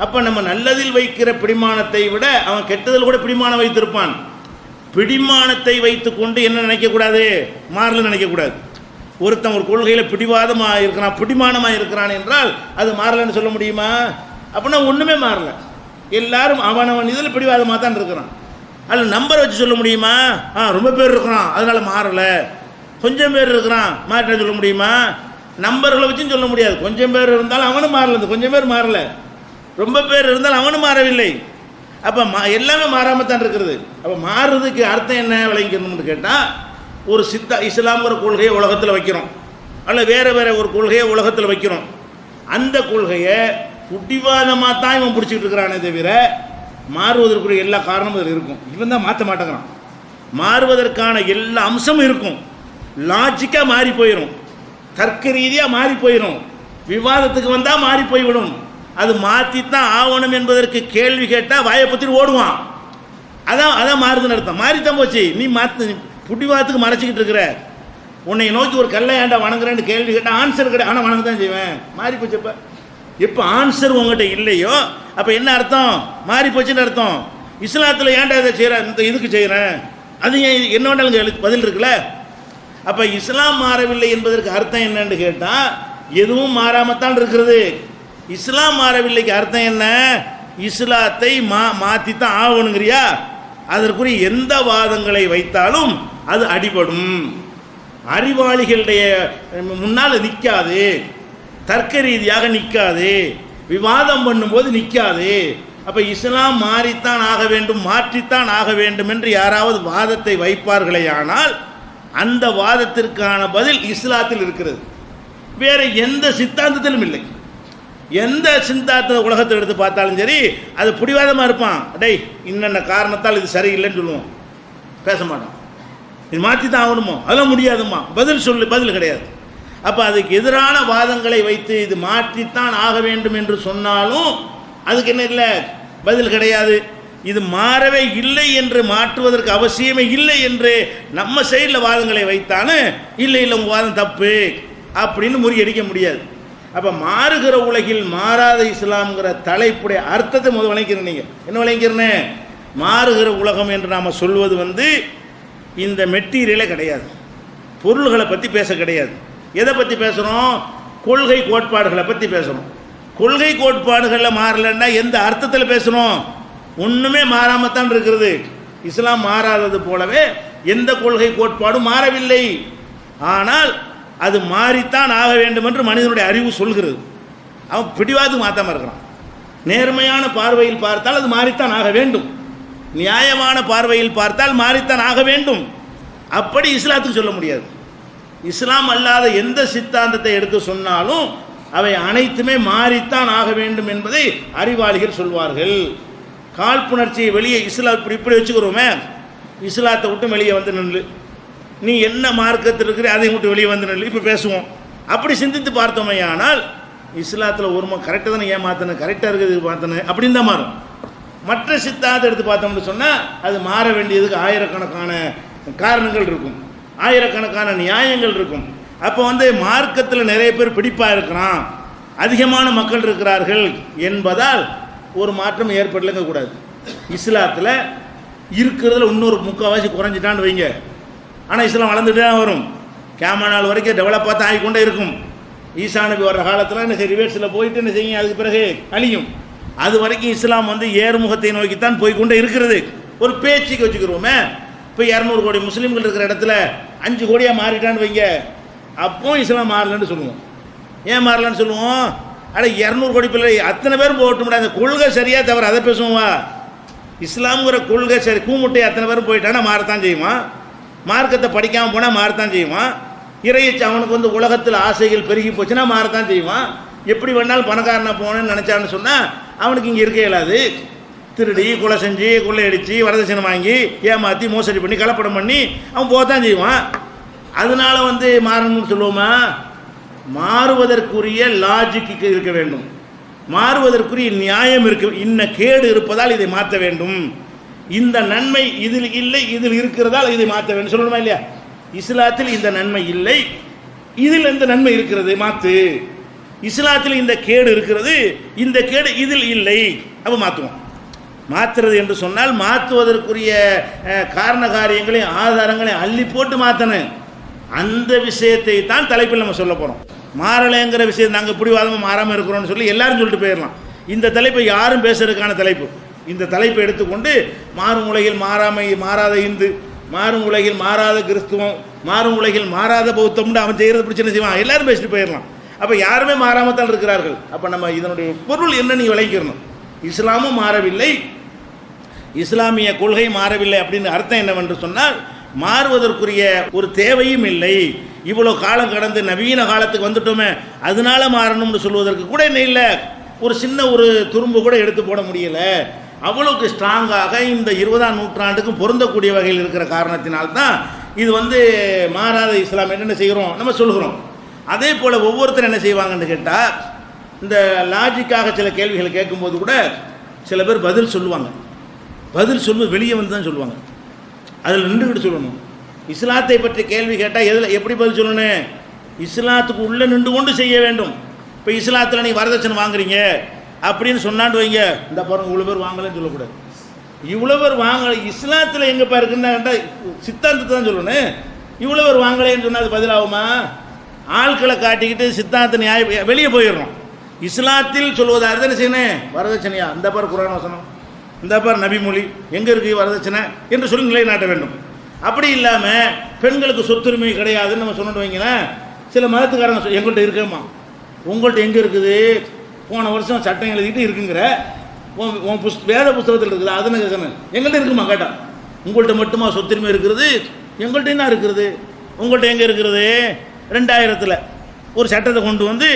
அப்போ நம்ம நல்லதில் வைக்கிற பிடிமானத்தை விட அவன் கெட்டதில் கூட பிடிமானம் வைத்திருப்பான். பிடிமானத்தை வைத்து கொண்டு என்ன நினைக்கக்கூடாது? மாறலன்னு நினைக்கக்கூடாது. ஒருத்தன் ஒரு கொள்கையில் பிடிவாதமாக இருக்கிறான், பிடிமானமாக இருக்கிறான் என்றால் அது மாறலன்னு சொல்ல முடியுமா? அப்படின்னா ஒன்றுமே மாறல. எல்லாரும் அவனவன் இதில் பிடிவாதமாக தான் இருக்கிறான். அதில் நம்பரை வச்சு சொல்ல முடியுமா? ரொம்ப பேர் இருக்கிறான் அதனால மாறலை, கொஞ்சம் பேர் இருக்கிறான் மாற்ற சொல்ல முடியுமா? நம்பர்களை வச்சும் சொல்ல முடியாது. கொஞ்சம் பேர் இருந்தாலும் அவனும் மாறல, கொஞ்சம் பேர் மாறல. ரொம்ப பேர் இருந்தாலும் அவனும் மாறவில்லை. அப்போ எல்லாமே மாறாமல் தான் இருக்கிறது. அப்போ மாறுறதுக்கு அர்த்தம் என்ன விளங்கிக்கணும்னு கேட்டால், ஒரு இஸ்லாம்ங்கிற கொள்கையை உலகத்தில் வைக்கிறோம், அல்ல வேறு ஒரு கொள்கையை உலகத்தில் வைக்கிறோம். அந்த கொள்கையை புடிவாதமாக தான் இவன் பிடிச்சிக்கிட்டு இருக்கிறானே தவிர மாறுவதற்குரிய எல்லா காரணமும் அதில் இருக்கும். இவன் தான் மாற்ற மாட்டேங்கிறான். மாறுவதற்கான எல்லா அம்சமும் இருக்கும். லாஜிக்காக மாறி போயிடும், தர்க்க ரீதியாக மாறி போயிடும், விவாதத்துக்கு வந்தால் மாறி போய்விடும். அது மாற்றித்தான் ஆவணம் என்பதற்கு கேள்வி கேட்டால் வாயை பற்றிட்டு ஓடுவான். அதான் மாறுதுன்னு அர்த்தம். மாறித்தான் போச்சு. நீ புடிவாதத்துக்கு மறைச்சிக்கிட்டு இருக்கிற. உன்னை நோக்கி ஒரு கல்லை ஏண்டா வணங்குறேன்னு கேள்வி கேட்டால் ஆன்சர் கிடையாது, ஆனால் வணங்க தான் செய்வேன். மாறி போச்சு. எப்போ ஆன்சர் உங்கள்கிட்ட இல்லையோ அப்போ என்ன அர்த்தம்? மாறி போச்சுன்னு அர்த்தம். இஸ்லாத்தில் ஏன்டா இதை செய்கிறேன், இந்த இதுக்கு செய்கிறேன், அது ஏன் என்ன வேண்டாலும் பதில் இருக்குல்ல. அப்போ இஸ்லாம் மாறவில்லை என்பதற்கு அர்த்தம் என்னன்னு கேட்டால், எதுவும் மாறாமத்தான் இருக்கிறது. இஸ்லாம் மாறவில்லைக்கு அர்த்தம் என்ன? இஸ்லாத்தை மாற்றித்தான் ஆகணுங்கிறியா? அதற்குரிய எந்த வாதங்களை வைத்தாலும் அது அடிபடும். அறிவாளிகளுடைய முன்னால் நிற்காது, தர்க்க ரீதியாக நிற்காது, விவாதம் பண்ணும்போது நிற்காது. அப்போ இஸ்லாம் மாறித்தான் ஆக வேண்டும், மாற்றித்தான் ஆக வேண்டும் என்று யாராவது வாதத்தை வைப்பார்களே ஆனால் அந்த வாதத்திற்கான பதில் இஸ்லாத்தில் இருக்கிறது, வேற எந்த சித்தாந்தத்திலும் இல்லை. எந்த சித்தாந்த உலகத்தை எடுத்து பார்த்தாலும் சரி, அது பிடிவாதமாக இருப்பான். டேய் இன்னென்ன காரணத்தால் இது சரியில்லைன்னு சொல்லுவோம், பேச மாட்டான். இது மாற்றி தான் ஆகணுமோ, அதெல்லாம் முடியாதுமா, பதில் கிடையாது. அப்போ அதுக்கு எதிரான வாதங்களை வைத்து இது மாற்றித்தான் ஆக வேண்டும் என்று சொன்னாலும் அதுக்கு என்ன இல்லை, பதில் கிடையாது. இது மாறவே இல்லை என்று மாற்றுவதற்கு அவசியமே இல்லை என்று நம்ம சைடில் வாதங்களை வைத்தானு இல்லை இல்லை உங்கள் வாதம் தப்பு அப்படின்னு முறியடிக்க முடியாது. அப்போ மாறுகிற உலகில் மாறாத இஸ்லாம்ங்கிற தலைப்புடைய அர்த்தத்தை முதல் விளங்கிறேன். நீங்கள் என்ன விளங்கிறனே, மாறுகிற உலகம் என்று நாம் சொல்வது இந்த மெட்டீரியலே கிடையாது, பொருள்களை பற்றி பேச கிடையாது. எதை பற்றி பேசுகிறோம்? கொள்கை கோட்பாடுகளை பற்றி பேசுகிறோம். கொள்கை கோட்பாடுகளில் மாறலைன்னா எந்த அர்த்தத்தில் பேசுகிறோம்? ஒன்றுமே மாறாமத்தான் இருக்கிறது. இஸ்லாம் மாறாதது போலவே எந்த கொள்கை கோட்பாடும் மாறவில்லை. ஆனால் அது மாறித்தான் ஆக வேண்டும் என்று மனிதனுடைய அறிவு சொல்கிறது. அவன் பிடிவாது மாற்றாமல் இருக்கிறான். நேர்மையான பார்வையில் பார்த்தால் அது மாறித்தான் ஆக வேண்டும், நியாயமான பார்வையில் பார்த்தால் மாறித்தான் ஆக வேண்டும். அப்படி இஸ்லாத்துக்கு சொல்ல முடியாது. இஸ்லாம் அல்லாத எந்த சித்தாந்தத்தை எடுத்து சொன்னாலும் அவை அனைத்துமே மாறித்தான் ஆக வேண்டும் என்பதை அறிவாளிகள் சொல்வார்கள். காழ்ப்புணர்ச்சியை வெளியே இஸ்லாம் இப்படி வச்சுக்கிறோமே, இஸ்லாத்தை விட்டு வெளியே வந்து நின்று நீ என்ன மார்க்கத்தில் இருக்கிற அதை விட்டு வெளியே வந்து நின்று இப்போ பேசுவோம். அப்படி சிந்தித்து பார்த்தோமே, ஆனால் இஸ்லாத்தில் ஒரு கரெக்டாக தானே ஏன் மாற்றணும், கரெக்டாக இருக்கிறது மாற்றணும் அப்படின்னு தான் மாறும். மற்ற சித்தாந்தத்தை எடுத்து பார்த்தோம்னு சொன்னால் அது மாற வேண்டியதுக்கு ஆயிரக்கணக்கான காரணங்கள் இருக்கும், ஆயிரக்கணக்கான நியாயங்கள் இருக்கும். அப்போ மார்க்கத்தில் நிறைய பேர் பிடிப்பாக இருக்கிறான், அதிகமான மக்கள் இருக்கிறார்கள் என்பதால் ஒரு மாற்றம் ஏற்படலங்க கூடாது. இஸ்லாத்தில் இருக்கிறதுல இன்னொரு முக்கால்வாசி குறைஞ்சிட்டான்னு வைங்க, ஆனால் இஸ்லாம் வளர்ந்துட்டு தான் வரும். கேமரா நாள் வரைக்கும் டெவலப்பாக தான் ஆகிக்கொண்டே இருக்கும். ஈசா நபி வர்ற காலத்தில் என்ன சரி ரிவர்ஸில் போயிட்டு என்ன செய்யும், அதுக்கு பிறகு அழியும். அது வரைக்கும் இஸ்லாம் ஏறுமுகத்தை நோக்கித்தான் போய்கொண்டே இருக்கிறது. ஒரு பேச்சுக்கு வச்சுக்கிறோமே, இப்போ 200 கோடி முஸ்லீம்கள் இருக்கிற இடத்துல 5 கோடியாக மாறிட்டான்னு வைங்க, அப்போ இஸ்லாம் மாறலன்னு சொல்லுவோம். ஏன் மாறலன்னு சொல்லுவோம்? அட 200 கோடி பிள்ளை அத்தனை பேரும் போகட்டும் முடியாது, அந்த கொள்கை சரியாக தவிர அதை பேசுவோமா? இஸ்லாமுங்கிற கொள்கை சரி, கூமுட்டை அத்தனை பேரும் போயிட்டான்னா மாறத்தான் செய்யுமா? மார்க்கத்தை படிக்காமல் போனால் மாறத்தான் செய்யுமா? இறையச்சு அவனுக்கு உலகத்தில் ஆசைகள் பெருகி போச்சுன்னா மாறத்தான் செய்வான். எப்படி வேணாலும் பணக்காரனா போகணும்னு நினச்சான்னு சொன்னால் அவனுக்கு இங்கே இருக்க இயலாது. திருடி கொலை செஞ்சு கொள்ளையடித்து வரதட்சணை வாங்கி ஏமாற்றி மோசடி பண்ணி கலப்படம் பண்ணி அவன் போகத்தான் செய்வான். அதனால மாறணும்னு சொல்லுவோமா? மாறுவதற்குரிய லாஜிக்கு இருக்க வேண்டும், மாறுவதற்குரிய நியாயம் இருக்கு. இன்ன கேடு இருப்பதால் இதை மாற்ற வேண்டும், இந்த நன்மை இதில் இல்லை இதில் இருக்கிறதால் இதை மாற்ற வேண்டும் சொல்லணுமா இல்லையா? இஸ்லாத்தில் இந்த நன்மை இல்லை, இதில் இந்த நன்மை இருக்கிறது மாற்று. இஸ்லாத்தில் இந்த கேடு இருக்கிறது, இந்த கேடு இதில் இல்லை, அப்போ மாற்றுவோம். மாற்றுறது என்று சொன்னால் மாற்றுவதற்குரிய காரண காரியங்களையும் ஆதாரங்களையும் அள்ளி போட்டு மாற்றணும். அந்த விஷயத்தை தான் தலைப்பில் நம்ம சொல்ல போகிறோம். மாறலைங்கிற விஷயம் நாங்கள் பிடிவாதமாக மாறாமல் இருக்கிறோம்னு சொல்லி எல்லாரும் சொல்லிட்டு போயிடலாம். இந்த தலைப்பை யாரும் பேசுறதுக்கான தலைப்பு. இந்த தலைப்பை எடுத்துக்கொண்டு மாறும் உலகில் மாறாத இந்து, மாறும் உலகில் மாறாத கிறிஸ்துவம், மாறும் உலகில் மாறாத பௌத்தம்னு அவன் செய்கிறது பிரச்சனை செய்வான், எல்லாரும் பேசிட்டு போயிடலாம். அப்போ யாருமே மாறாமத்தான் இருக்கிறார்கள். அப்போ நம்ம இதனுடைய பொருள் என்ன நீங்கள் விளங்கிக்கணும். இஸ்லாமும் மாறவில்லை, இஸ்லாமிய கொள்கை மாறவில்லை அப்படின்னு அர்த்தம் என்னவென்று சொன்னால் மாறுவதற்குரிய ஒரு தேவையும் இல்லை. இவ்வளோ காலம் கடந்து நவீன காலத்துக்கு வந்துட்டோமே அதனால மாறணும்னு சொல்வதற்கு கூட என்ன இல்லை, ஒரு சின்ன ஒரு துரும்பு கூட எடுத்து போட முடியலை. அவ்வளோக்கு ஸ்ட்ராங்காக இந்த 20ஆம் நூற்றாண்டுக்கும் பொருந்தக்கூடிய வகையில் இருக்கிற காரணத்தினால்தான் இது மாறாத இஸ்லாம் என்ன செய்கிறோம் நம்ம சொல்கிறோம். அதே போல் ஒவ்வொருத்தரும் என்ன செய்வாங்கன்னு கேட்டால், இந்த லாஜிக்காக சில கேள்விகளை கேட்கும்போது கூட சில பேர் பதில் சொல்லுவாங்க. பதில் சொல்லுவது வெளியே வந்து தான் சொல்லுவாங்க, அதில் நின்றுக்கிட்டு சொல்லணும். இஸ்லாத்தை பற்றி கேள்வி கேட்டால் எப்படி பதில் சொல்லணும்? இஸ்லாத்துக்கு உள்ளே நின்று கொண்டு செய்ய வேண்டும். இப்போ இஸ்லாத்தில் நீங்கள் வரதட்சணை வாங்குறீங்க அப்படின்னு சொன்னான்னு வைங்க, இந்த பாருங்க இவ்வளோ பேர் வாங்கலன்னு சொல்லக்கூடாது. இவ்வளோ பேர் வாங்கலை இஸ்லாத்தில் எங்கேப்பா இருக்குன்னா கேட்டால் சித்தாந்தத்தை தான் சொல்லணும். இவ்வளோ பேர் வாங்கலைன்னு சொன்னால் அது பதிலாகுமா? ஆட்களை காட்டிக்கிட்டு சித்தாந்த நியாயம் வெளியே போயிடுறோம். இஸ்லாத்தில் சொல்வதாக இருந்தால் என்ன செய்யணும்? வரதட்சணையா, இந்த பார் குர்ஆன் வசனம், இந்த பார் நபிமொழி, எங்கே இருக்குது வரதட்சணை என்று சொல்லி நிலைநாட்ட வேண்டும். அப்படி இல்லாமல் பெண்களுக்கு சொத்துரிமை கிடையாதுன்னு நம்ம சொன்னோன்னு வைங்களேன், சில மதத்துக்காரங்க எங்கள்கிட்ட இருக்கேம்மா, உங்கள்கிட்ட எங்கே இருக்குது? போன வருஷம் சட்டம் எழுதிட்டு இருக்குங்கிற உன் வேத புஸ்தகத்தில் இருக்குது, அதனை கேட்கணும். எங்கள்கிட்ட இருக்குமா கேட்டால், உங்கள்கிட்ட மட்டுமா சொத்துரிமை இருக்கிறது? எங்கள்கிட்ட என்ன இருக்கிறது? உங்கள்கிட்ட எங்கே இருக்கிறது? 2000 ஒரு சட்டத்தை கொண்டு வந்து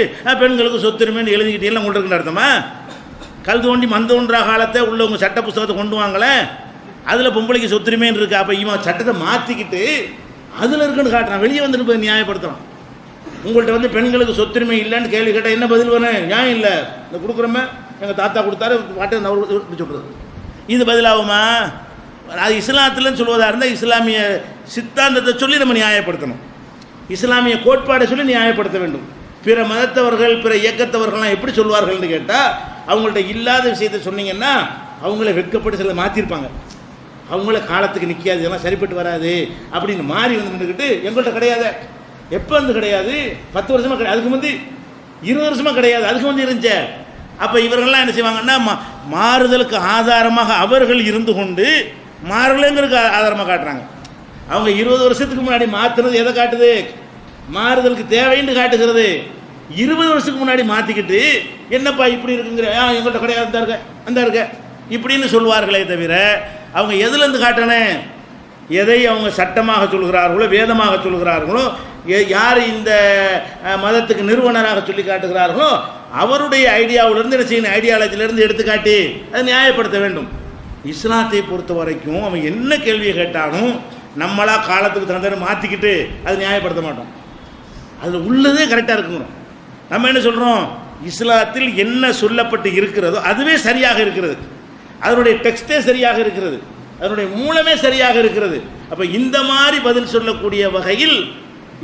பெண்களுக்கு சொத்துரிமைன்னு எழுதிக்கிட்டு எல்லாம் கொண்டு இருக்குன்னு அர்த்தமா? கல் தோண்டி மண் தோன்றா காலத்தை உள்ளவங்க சட்ட புஸ்தகத்தை கொண்டு வாங்கலை, அதில் பொம்பளைக்கு சொத்துரிமைன்னு இருக்கு. அப்போ இவன் சட்டத்தை மாற்றிக்கிட்டு அதில் இருக்குன்னு காட்டுறான், வெளியே வந்துட்டு போய் நியாயப்படுத்துகிறான். உங்கள்கிட்ட பெண்களுக்கு சொத்துரிமை இல்லைன்னு கேள்வி கேட்டால் என்ன பதில் வேணும்? நியாயம் இல்லை, இந்த கொடுக்குறோமே எங்கள் தாத்தா கொடுத்தாரு பாட்டு சொல்கிறது. இது பதிலாகுமா? அது இஸ்லாத்துலன்னு சொல்வதாக இருந்தால் இஸ்லாமிய சித்தாந்தத்தை சொல்லி நம்ம நியாயப்படுத்தணும், இஸ்லாமிய கோட்பாடை சொல்லி நியாயப்படுத்த வேண்டும். பிற மதத்தவர்கள் பிற இயக்கத்தவர்கள்லாம் எப்படி சொல்வார்கள்னு கேட்டால், அவங்கள்ட்ட இல்லாத விஷயத்தை சொன்னீங்கன்னா அவங்கள வெட்கப்பட்டு சில மாற்றிருப்பாங்க, அவங்கள காலத்துக்கு நிற்காது, இதெல்லாம் சரிப்பட்டு வராது அப்படின்னு மாறி வந்து நின்றுக்கிட்டு எங்கள்கிட்ட கிடையாது. எப்போ வந்து கிடையாது? 10 வருஷமாக கிடையாது, அதுக்கு வந்து 20 வருஷமாக கிடையாது, அதுக்கு வந்து இருந்துச்சு. அப்போ இவர்கள்லாம் என்ன செய்வாங்கன்னா மாறுதலுக்கு ஆதாரமாக அவர்கள் இருந்து கொண்டு மாறலைங்கிறதுக்கு ஆதாரமாக காட்டுறாங்க. அவங்க 20 வருஷத்துக்கு முன்னாடி மாற்றுறது எதை காட்டுது? மாறுதலுக்கு தேவைன்னு காட்டுகிறது. 20 வருஷத்துக்கு முன்னாடி மாற்றிக்கிட்டு என்னப்பா இப்படி இருக்குங்கிற, எங்கள்கிட்ட கிடையாது, அந்த இருக்க அந்த இருக்க இப்படின்னு சொல்வார்களே தவிர அவங்க எதுலேருந்து காட்டணும்? எதை அவங்க சட்டமாக சொல்கிறார்களோ வேதமாக சொல்கிறார்களோ, யார் இந்த மதத்துக்கு நிறுவனராக சொல்லி காட்டுகிறார்களோ அவருடைய ஐடியாவிலிருந்து என்ன செய்யணும்? ஐடியாலஜிலிருந்து எடுத்துக்காட்டி அதை நியாயப்படுத்த வேண்டும். இஸ்லாத்தை பொறுத்த வரைக்கும் அவன் என்ன கேள்வியை கேட்டாலும் நம்மளா காலத்துக்கு தகுந்த மாற்றிக்கிட்டு அதை நியாயப்படுத்த மாட்டோம். அதில் உள்ளதே கரெக்டாக இருக்குங்கிறோம். நம்ம என்ன சொல்கிறோம்? இஸ்லாத்தில் என்ன சொல்லப்பட்டு இருக்கிறதோ அதுவே சரியாக இருக்கிறது, அதனுடைய டெக்ஸ்டே சரியாக இருக்கிறது, அதனுடைய மூலமே சரியாக இருக்கிறது. அப்போ இந்த மாதிரி பதில் சொல்லக்கூடிய வகையில்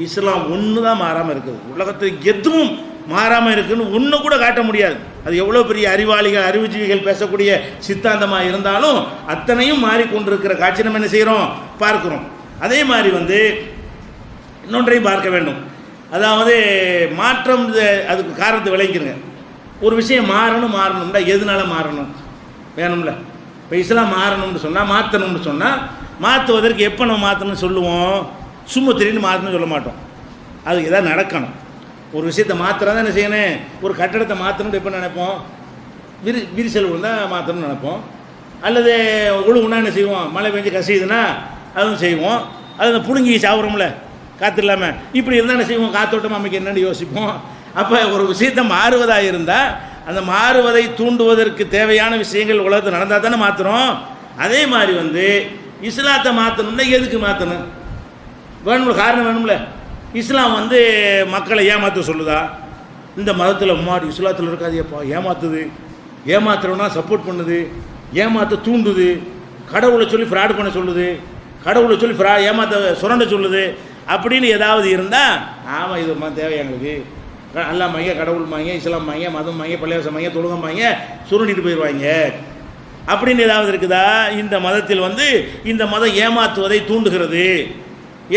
இஸ்லாம் ஒன்று தான் மாறாமல் இருக்குது. உலகத்தில் எதுவும் மாறாமல் இருக்குன்னு ஒன்று கூட காட்ட முடியாது. அது எவ்வளோ பெரிய அறிவாளிகள் அறிவுஜீவிகள் பேசக்கூடிய சித்தாந்தமாக இருந்தாலும் அத்தனையும் மாறிக்கொண்டிருக்கிற காட்சி நம்ம என்ன செய்கிறோம்? பார்க்கிறோம். அதே மாதிரி வந்து இன்னொன்றையும் பார்க்க வேண்டும். அதாவது மாற்றம், அதுக்கு காரணத்தை விளங்கிக்கிறங்க. ஒரு விஷயம் மாறணும்னா எதனால மாறணும் வேணும்ல? இப்போ இஸ்லாம் மாறணும்னு சொன்னால் மாற்றணும்னு சொன்னால் மாற்றுவதற்கு எப்போ நம்ம மாற்றணும்னு சொல்லுவோம்? சும்மா திடீர்னு மாற்றணும்னு சொல்ல மாட்டோம். அதுக்கு எதாவது நடக்கணும். ஒரு விஷயத்தை மாத்திரம் தான் என்ன செய்யணும்? ஒரு கட்டடத்தை மாற்றணும்னு எப்போ நினைப்போம்? விரிசல் விழுந்தால் மாற்றணும்னு நினைப்போம். அல்லது ஒழுங்குனா என்ன செய்வோம்? மழை பெஞ்சு கசியுதுன்னா அதுவும் செய்வோம். அது புடுங்கி சாப்பிட்றோம்ல காற்று இல்லாமல், இப்படி இருந்தால் என்ன செய்வோம்? காற்றோட்டம் அமைக்க என்னென்னு யோசிப்போம். அப்போ ஒரு விஷயத்தை மாறுவதாக இருந்தால் அந்த மாறுவதை தூண்டுவதற்கு தேவையான விஷயங்கள் உலகத்தில் நடந்தால் தானே மாற்றுறோம். அதே மாதிரி வந்து இஸ்லாத்தை மாற்றணும்னா எதுக்கு மாற்றணும்? வேணும்ல, காரணம் வேணும்ல. இஸ்லாம் வந்து மக்களை ஏமாற்ற சொல்லுதா? இந்த மதத்தில் மாறி இஸ்லாத்தில் இருக்காதியப்பா, ஏமாத்துது, ஏமாத்துறவனா சப்போர்ட் பண்ணுது, ஏமாற்ற தூண்டுது, கடவுளை சொல்லி ஃப்ராட் பண்ண சொல்லுது, கடவுளை சொல்லி ஏமாற்ற சுரண்ட சொல்லுது அப்படின்னு ஏதாவது இருந்தால் ஆமாம் இது தேவை எங்களுக்கு, அல்லா மைய கடவுள் மாங்க இஸ்லாம் மாங்க மதம் மாங்க பள்ளிவாசம் மாங்க தொழுகம் மாங்க சுருண்டிட்டு போயிடுவாங்க அப்படின்னு ஏதாவது இருக்குதா? இந்த மதத்தில் வந்து இந்த மதம் ஏமாற்றுவதை தூண்டுகிறது,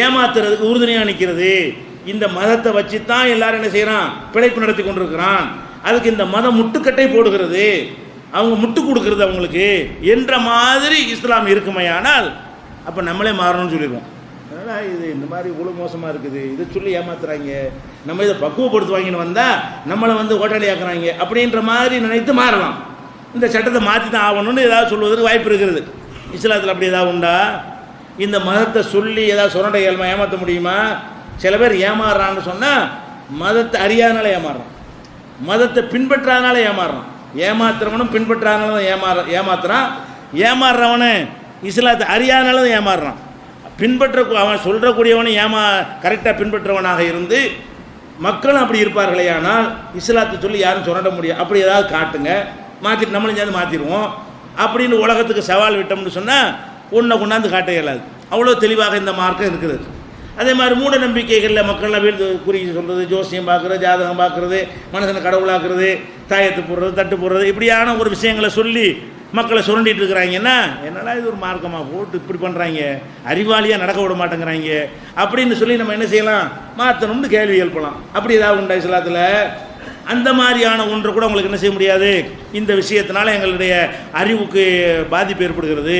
ஏமாத்துறதுக்கு உறுதுணையாக நிற்கிறது, இந்த மதத்தை வச்சு தான் எல்லாரும் என்ன செய்கிறான்? பிழைப்பு நடத்தி கொண்டிருக்கிறான், அதுக்கு இந்த மதம் முட்டுக்கட்டை போடுகிறது, அவங்க முட்டு கொடுக்கறது அவங்களுக்கு என்ற மாதிரி இஸ்லாம் இருக்குமையானால் அப்போ நம்மளே மாறணும்னு சொல்லிடுவோம். அதனால் இது இந்த மாதிரி இவ்வளோ மோசமாக இருக்குது, இதை சொல்லி ஏமாத்துறாங்க, நம்ம இதை பக்குவப்படுத்துவாங்கன்னு வந்தால் நம்மளை வந்து ஓட்டாளி ஆக்குறாங்க அப்படின்ற மாதிரி நினைத்து மாறலாம். இந்த சட்டத்தை மாற்றி தான் ஆகணும்னு ஏதாவது சொல்வதற்கு வாய்ப்பு இருக்கிறது. இஸ்லாத்தில் அப்படி ஏதாவது உண்டா? இந்த மதத்தை சொல்லி ஏதாவது சுரண்டை ஏமாற்ற முடியுமா? சில பேர் ஏமாறுறான்னு சொன்னால் மதத்தை அறியாதனால ஏமாறுறான், மதத்தை பின்பற்றாதனால ஏமாறுறான். ஏமாத்துறவனும் பின்பற்றாதனால ஏமாத்துறான், ஏமாறுறவனு இஸ்லாத்தை அறியாதனால தான் ஏமாறுறான். அவன் சொல்கிறக்கூடியவனும் கரெக்டாக பின்பற்றவனாக இருந்து மக்களும் அப்படி இருப்பார்களே. ஆனால் இஸ்லாத்தை சொல்லி யாரும் சுரண்ட முடியாது. அப்படி ஏதாவது காட்டுங்க, மாற்றிட்டு நம்மளும் சேர்ந்து மாற்றிடுவோம் அப்படின்னு உலகத்துக்கு சவால் விட்டோம்னு சொன்னால் ஒன்றை கொண்டாந்து காட்ட இயலாது. அவ்வளோ தெளிவாக இந்த மார்க்கம் இருக்குது. அதே மாதிரி மூட நம்பிக்கைகளில் மக்கள்லாம் வீழ்ந்து குறி சொல்கிறது, ஜோசியம் பார்க்குறது, ஜாதகம் பார்க்குறது, மனுஷனை கடவுளாக்குறது, தாயத்து போடுறது, தட்டு போடுறது, இப்படியான ஒரு விஷயங்களை சொல்லி மக்களை சுரண்டிட்டு இருக்கிறாங்கன்னா என்னடா இது ஒரு மார்க்கமாக போட்டு இப்படி பண்ணுறாங்க, அறிவாளியாக நடக்க விட மாட்டேங்கிறாங்க அப்படின்னு சொல்லி நம்ம என்ன செய்யலாம்? மாற்றணும்னு கேள்வி எழுப்பலாம். அப்படி ஏதாவது உண்டா இஸ்லாத்தில்? அந்த மாதிரியான ஒன்று கூட உங்களுக்கு என்ன செய்ய முடியாது. இந்த விஷயத்தினால எங்களுடைய அறிவுக்கு பாதிப்பு ஏற்படுகிறது,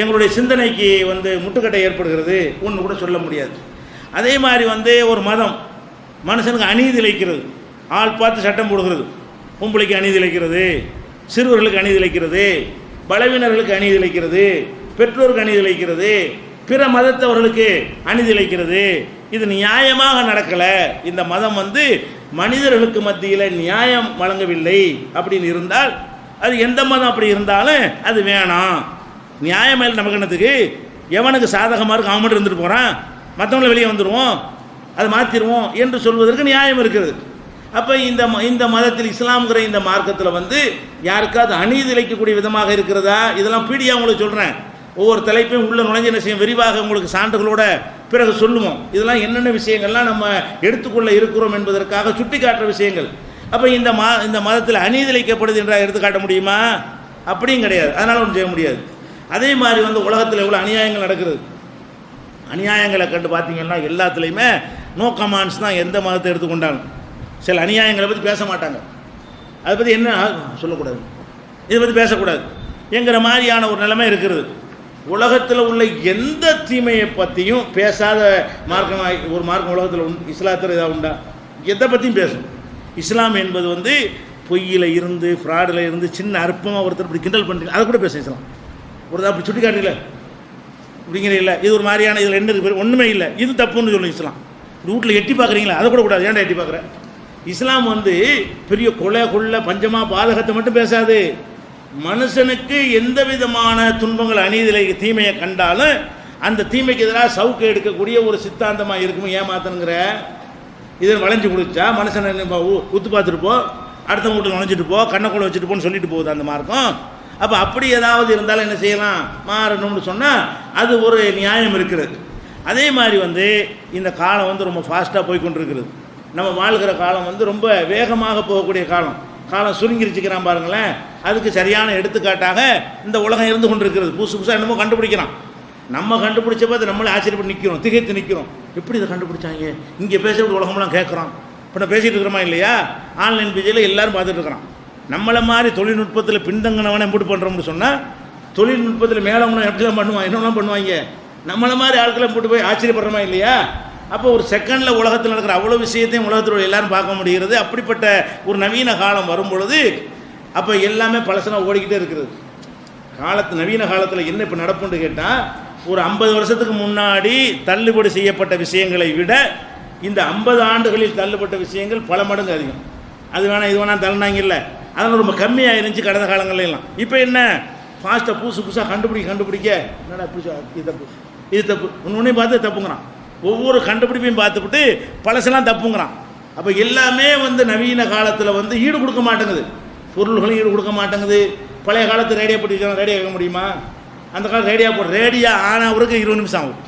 எங்களுடைய சிந்தனைக்கு வந்து முட்டுக்கட்டை ஏற்படுகிறது ஒன்று கூட சொல்ல முடியாது. அதே மாதிரி வந்து ஒரு மதம் மனுஷனுக்கு அநீதி இழைக்கிறது, ஆள் பார்த்து சட்டம் போடுகிறது, பொம்பளைக்கு அநீதி இழைக்கிறது, சிறுவர்களுக்கு அநீதி இழைக்கிறது, பலவீனர்களுக்கு அநீதி இழைக்கிறது, பெற்றோருக்கு அநீதி இழைக்கிறது, பிற மதத்தவர்களுக்கு அநீதி இழைக்கிறது. இது நியாயமாக நடக்கலை, இந்த மதம் வந்து மனிதர்களுக்கு மத்தியில் நியாயம் வழங்கவில்லை அப்படின்னு இருந்தால் அது எந்த மதம் அப்படி இருந்தாலும் அது வேணாம். நியாயம் நமக்கு என்னத்துக்கு? எவனுக்கு சாதகமாக இருக்கு அவன் மட்டும் இருந்துட்டு போகிறான், மற்றவங்களை வெளியே வந்துடுவோம், அதை மாற்றிடுவோம் என்று சொல்வதற்கு நியாயம் இருக்கிறது. அப்போ இந்த மதத்தில் இஸ்லாம்ங்கிற இந்த மார்க்கத்தில் வந்து யாருக்காவது அநீதி இழைக்கக்கூடிய விதமாக இருக்கிறதா? இதெல்லாம் பீடியா உங்களுக்கு சொல்கிறேன். ஒவ்வொரு தலைப்பையும் உள்ள நுழைஞ்ச என்ன செய்யும், விரிவாக உங்களுக்கு சான்றுகளோட பிறகு சொல்லுவோம். இதெல்லாம் என்னென்ன விஷயங்கள்லாம் நம்ம எடுத்துக்கொள்ள இருக்கிறோம் என்பதற்காக சுட்டி காட்டுற விஷயங்கள். அப்போ இந்த மதத்தில் அநீதி இழைக்கப்படுது என்றால் எடுத்துக்காட்ட முடியுமா? அப்படியும் கிடையாது. அதனால் ஒன்றும் செய்ய முடியாது. அதே மாதிரி வந்து உலகத்தில் எவ்வளோ அநியாயங்கள் நடக்கிறது. அநியாயங்களை கண்டு பார்த்தீங்கன்னா எல்லாத்துலேயுமே நோ கமாண்ட்ஸ் தான். எந்த மதத்தை எடுத்துக்கொண்டாலும் சில அநியாயங்களை பற்றி பேச மாட்டாங்க. அதை பற்றி என்ன சொல்லக்கூடாது, இதை பற்றி பேசக்கூடாது என்கிற மாதிரியான ஒரு நிலைமை இருக்கிறது. உலகத்தில் உள்ள எந்த தீமையை பற்றியும் பேசாத ஒரு மார்க்கம் உலகத்தில் இஸ்லாத்தில் ஏதாவது உண்டா? எதை பற்றியும் பேசும். இஸ்லாம் என்பது வந்து பொய்யில் இருந்து ஃப்ராடில் இருந்து சின்ன அற்பமாக ஒருத்தர் இப்படி கிண்டல் பண்ணுறீங்க, அதை கூட பேச இஸ்லாம். ஒரு அப்படி சுட்டி காட்டுறீங்கள அப்படிங்கிற இல்லை, இது ஒரு மாதிரியான இதில் என்ன இருக்குது, ஒன்றுமே இல்லை, இது தப்புன்னு சொல்லணும் இஸ்லாம். வீட்டில் எட்டி பார்க்குறீங்களா, அதை கூட கூடாது. ஏன்டா எட்டி பார்க்குற? இஸ்லாம் வந்து பெரிய கொள்ள பஞ்சமாக பாதகத்தை மட்டும் பேசாது. மனுஷனுக்கு எந்த விதமான துன்பங்கள் அநீதிலை தீமையை கண்டாலும் அந்த தீமைக்கு எதிராக சவுக்கை எடுக்கக்கூடிய ஒரு சித்தாந்தமாக இருக்கும். ஏமாத்தனுங்கிற இதை வளைஞ்சு கொடுத்தா மனுஷனை உத்து பார்த்துட்டு போ, அடுத்த வீட்டில் நுழைஞ்சிட்டு போ, கண்ணக்குள்ள வச்சுட்டு போன்னு சொல்லிட்டு போகுது அந்த மார்க்கம். அப்போ அப்படி ஏதாவது இருந்தாலும் என்ன செய்யலாம், மாறணும்னு சொன்னால் அது ஒரு நியாயம் இருக்கிறது. அதே மாதிரி வந்து இந்த காலம் வந்து ரொம்ப ஃபாஸ்ட்டாக போய்கொண்டிருக்கிறது. நம்ம வாழ்கிற காலம் வந்து ரொம்ப வேகமாக போகக்கூடிய காலம் சுருங்கிருச்சுக்கிறான் பாருங்களேன். அதுக்கு சரியான எடுத்துக்காட்டாக இந்த உலகம் இருந்து கொண்டிருக்கிறது. புதுசாக என்னமோ கண்டுபிடிக்கிறான். நம்ம கண்டுபிடிச்ச பார்த்து நம்மளே ஆச்சரியப்பட்டு நிற்கிறோம், திகைத்து நிற்கிறோம். எப்படி இதை கண்டுபிடிச்சாங்க, இங்கே பேசுகிற உலகம்லாம் கேட்குறோம். இப்போ நான் பேசிகிட்டு இருக்கிறோமா இல்லையா? ஆன்லைன் பேஜில் எல்லோரும் பார்த்துட்டு இருக்கிறான். நம்மளை மாதிரி தொழில்நுட்பத்தில் பின்தங்கினவனை எப்படி பண்ணுறோம்னு சொன்னால், தொழில்நுட்பத்தில் மேலவனை எப்படிலாம் பண்ணுவான், என்னெல்லாம் பண்ணுவாங்க. நம்மளை மாதிரி ஆட்களை போட்டு போய் ஆச்சரியப்படுறோமா இல்லையா? அப்போ ஒரு செகண்டில் உலகத்தில் நடக்கிற அவ்வளோ விஷயத்தையும் உலகத்தில் எல்லாரும் பார்க்க முடிகிறது. அப்படிப்பட்ட ஒரு நவீன காலம் வரும் பொழுது அப்போ எல்லாமே பழசனாக ஓடிக்கிட்டே இருக்கிறது. நவீன காலத்தில் என்ன இப்போ நடப்புன்னு கேட்டால், ஒரு 50 வருஷத்துக்கு முன்னாடி தள்ளுபடி செய்யப்பட்ட விஷயங்களை விட இந்த 50 ஆண்டுகளில் தள்ளுபட்ட விஷயங்கள் பல மடங்கு அதிகம். அது வேணாம் இது வேணாம் தள்ளினாங்கல்ல, அதெல்லாம் ரொம்ப கம்மியாக இருந்துச்சு கடந்த காலங்கள்லாம். இப்போ என்ன ஃபாஸ்ட்டாக புதுசாக கண்டுபிடிக்க என்னடா இது தப்பு ஒன்று பார்த்து தப்புங்கிறான். ஒவ்வொரு கண்டுபிடிப்பையும் பார்த்துக்கிட்டு பழசெல்லாம் தப்புங்கிறான். அப்போ எல்லாமே வந்து நவீன காலத்தில் வந்து ஈடு கொடுக்க மாட்டேங்குது, பொருள்களும் ஈடு கொடுக்க மாட்டேங்குது. பழைய காலத்து ரேடியோ போட்டு ரேடியோ வைக்க முடியுமா? அந்த காலத்து ரேடியோ ஆனவருக்கு 20 நிமிஷம் ஆகும்.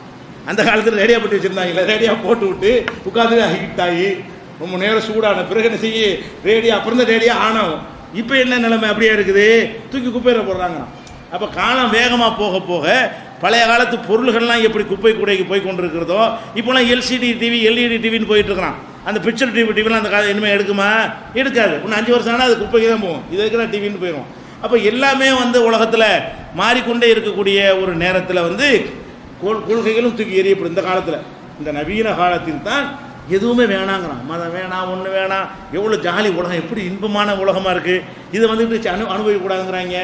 அந்த காலத்தில் ரேடியோ போட்டு வச்சுருந்தாங்கல்ல, ரேடியோ போட்டு விட்டு உட்காந்து ஹிட் ஆகி ரொம்ப நேரம் சூடான பிறகு என்ன செய்ய ரேடியோ அப்புறம் தான் ரேடியோ ஆன் ஆகும். இப்போ என்ன நிலைமை அப்படியே இருக்குது, தூக்கி குப்பையில் போடுறாங்க. அப்போ காலம் வேகமாக போக போக பழைய காலத்து பொருள்கள்லாம் எப்படி குப்பை கூடைக்கு போய் கொண்டிருக்கிறதோ இப்போலாம் எல்சிடி டிவி எல்இடி டிவின்னு போயிட்டுருக்கிறான். அந்த பிக்சர் டிவிலாம் அந்த காலம் இனிமேல் எடுக்குமா? எடுக்காது. இன்னும் 5 வருஷம் ஆனால் அது குப்பைக்கு தான் போகும். இது இருக்கிற டிவின்னு போயிடும். அப்போ எல்லாமே வந்து உலகத்தில் மாறிக்கொண்டே இருக்கக்கூடிய ஒரு நேரத்தில் வந்து கொள்கைகளும் தூக்கி எறியப்படும். இந்த காலத்தில் இந்த நவீன காலத்தில் தான் எதுவுமே வேணாங்கிறான். மதம் வேணாம், ஒன்று வேணாம். எவ்வளோ ஜாலி உலகம், எப்படி இன்பமான உலகமாக இருக்குது, இதை வந்துட்டு அனுபவிக்கக்கூடாதுங்கிறாங்க.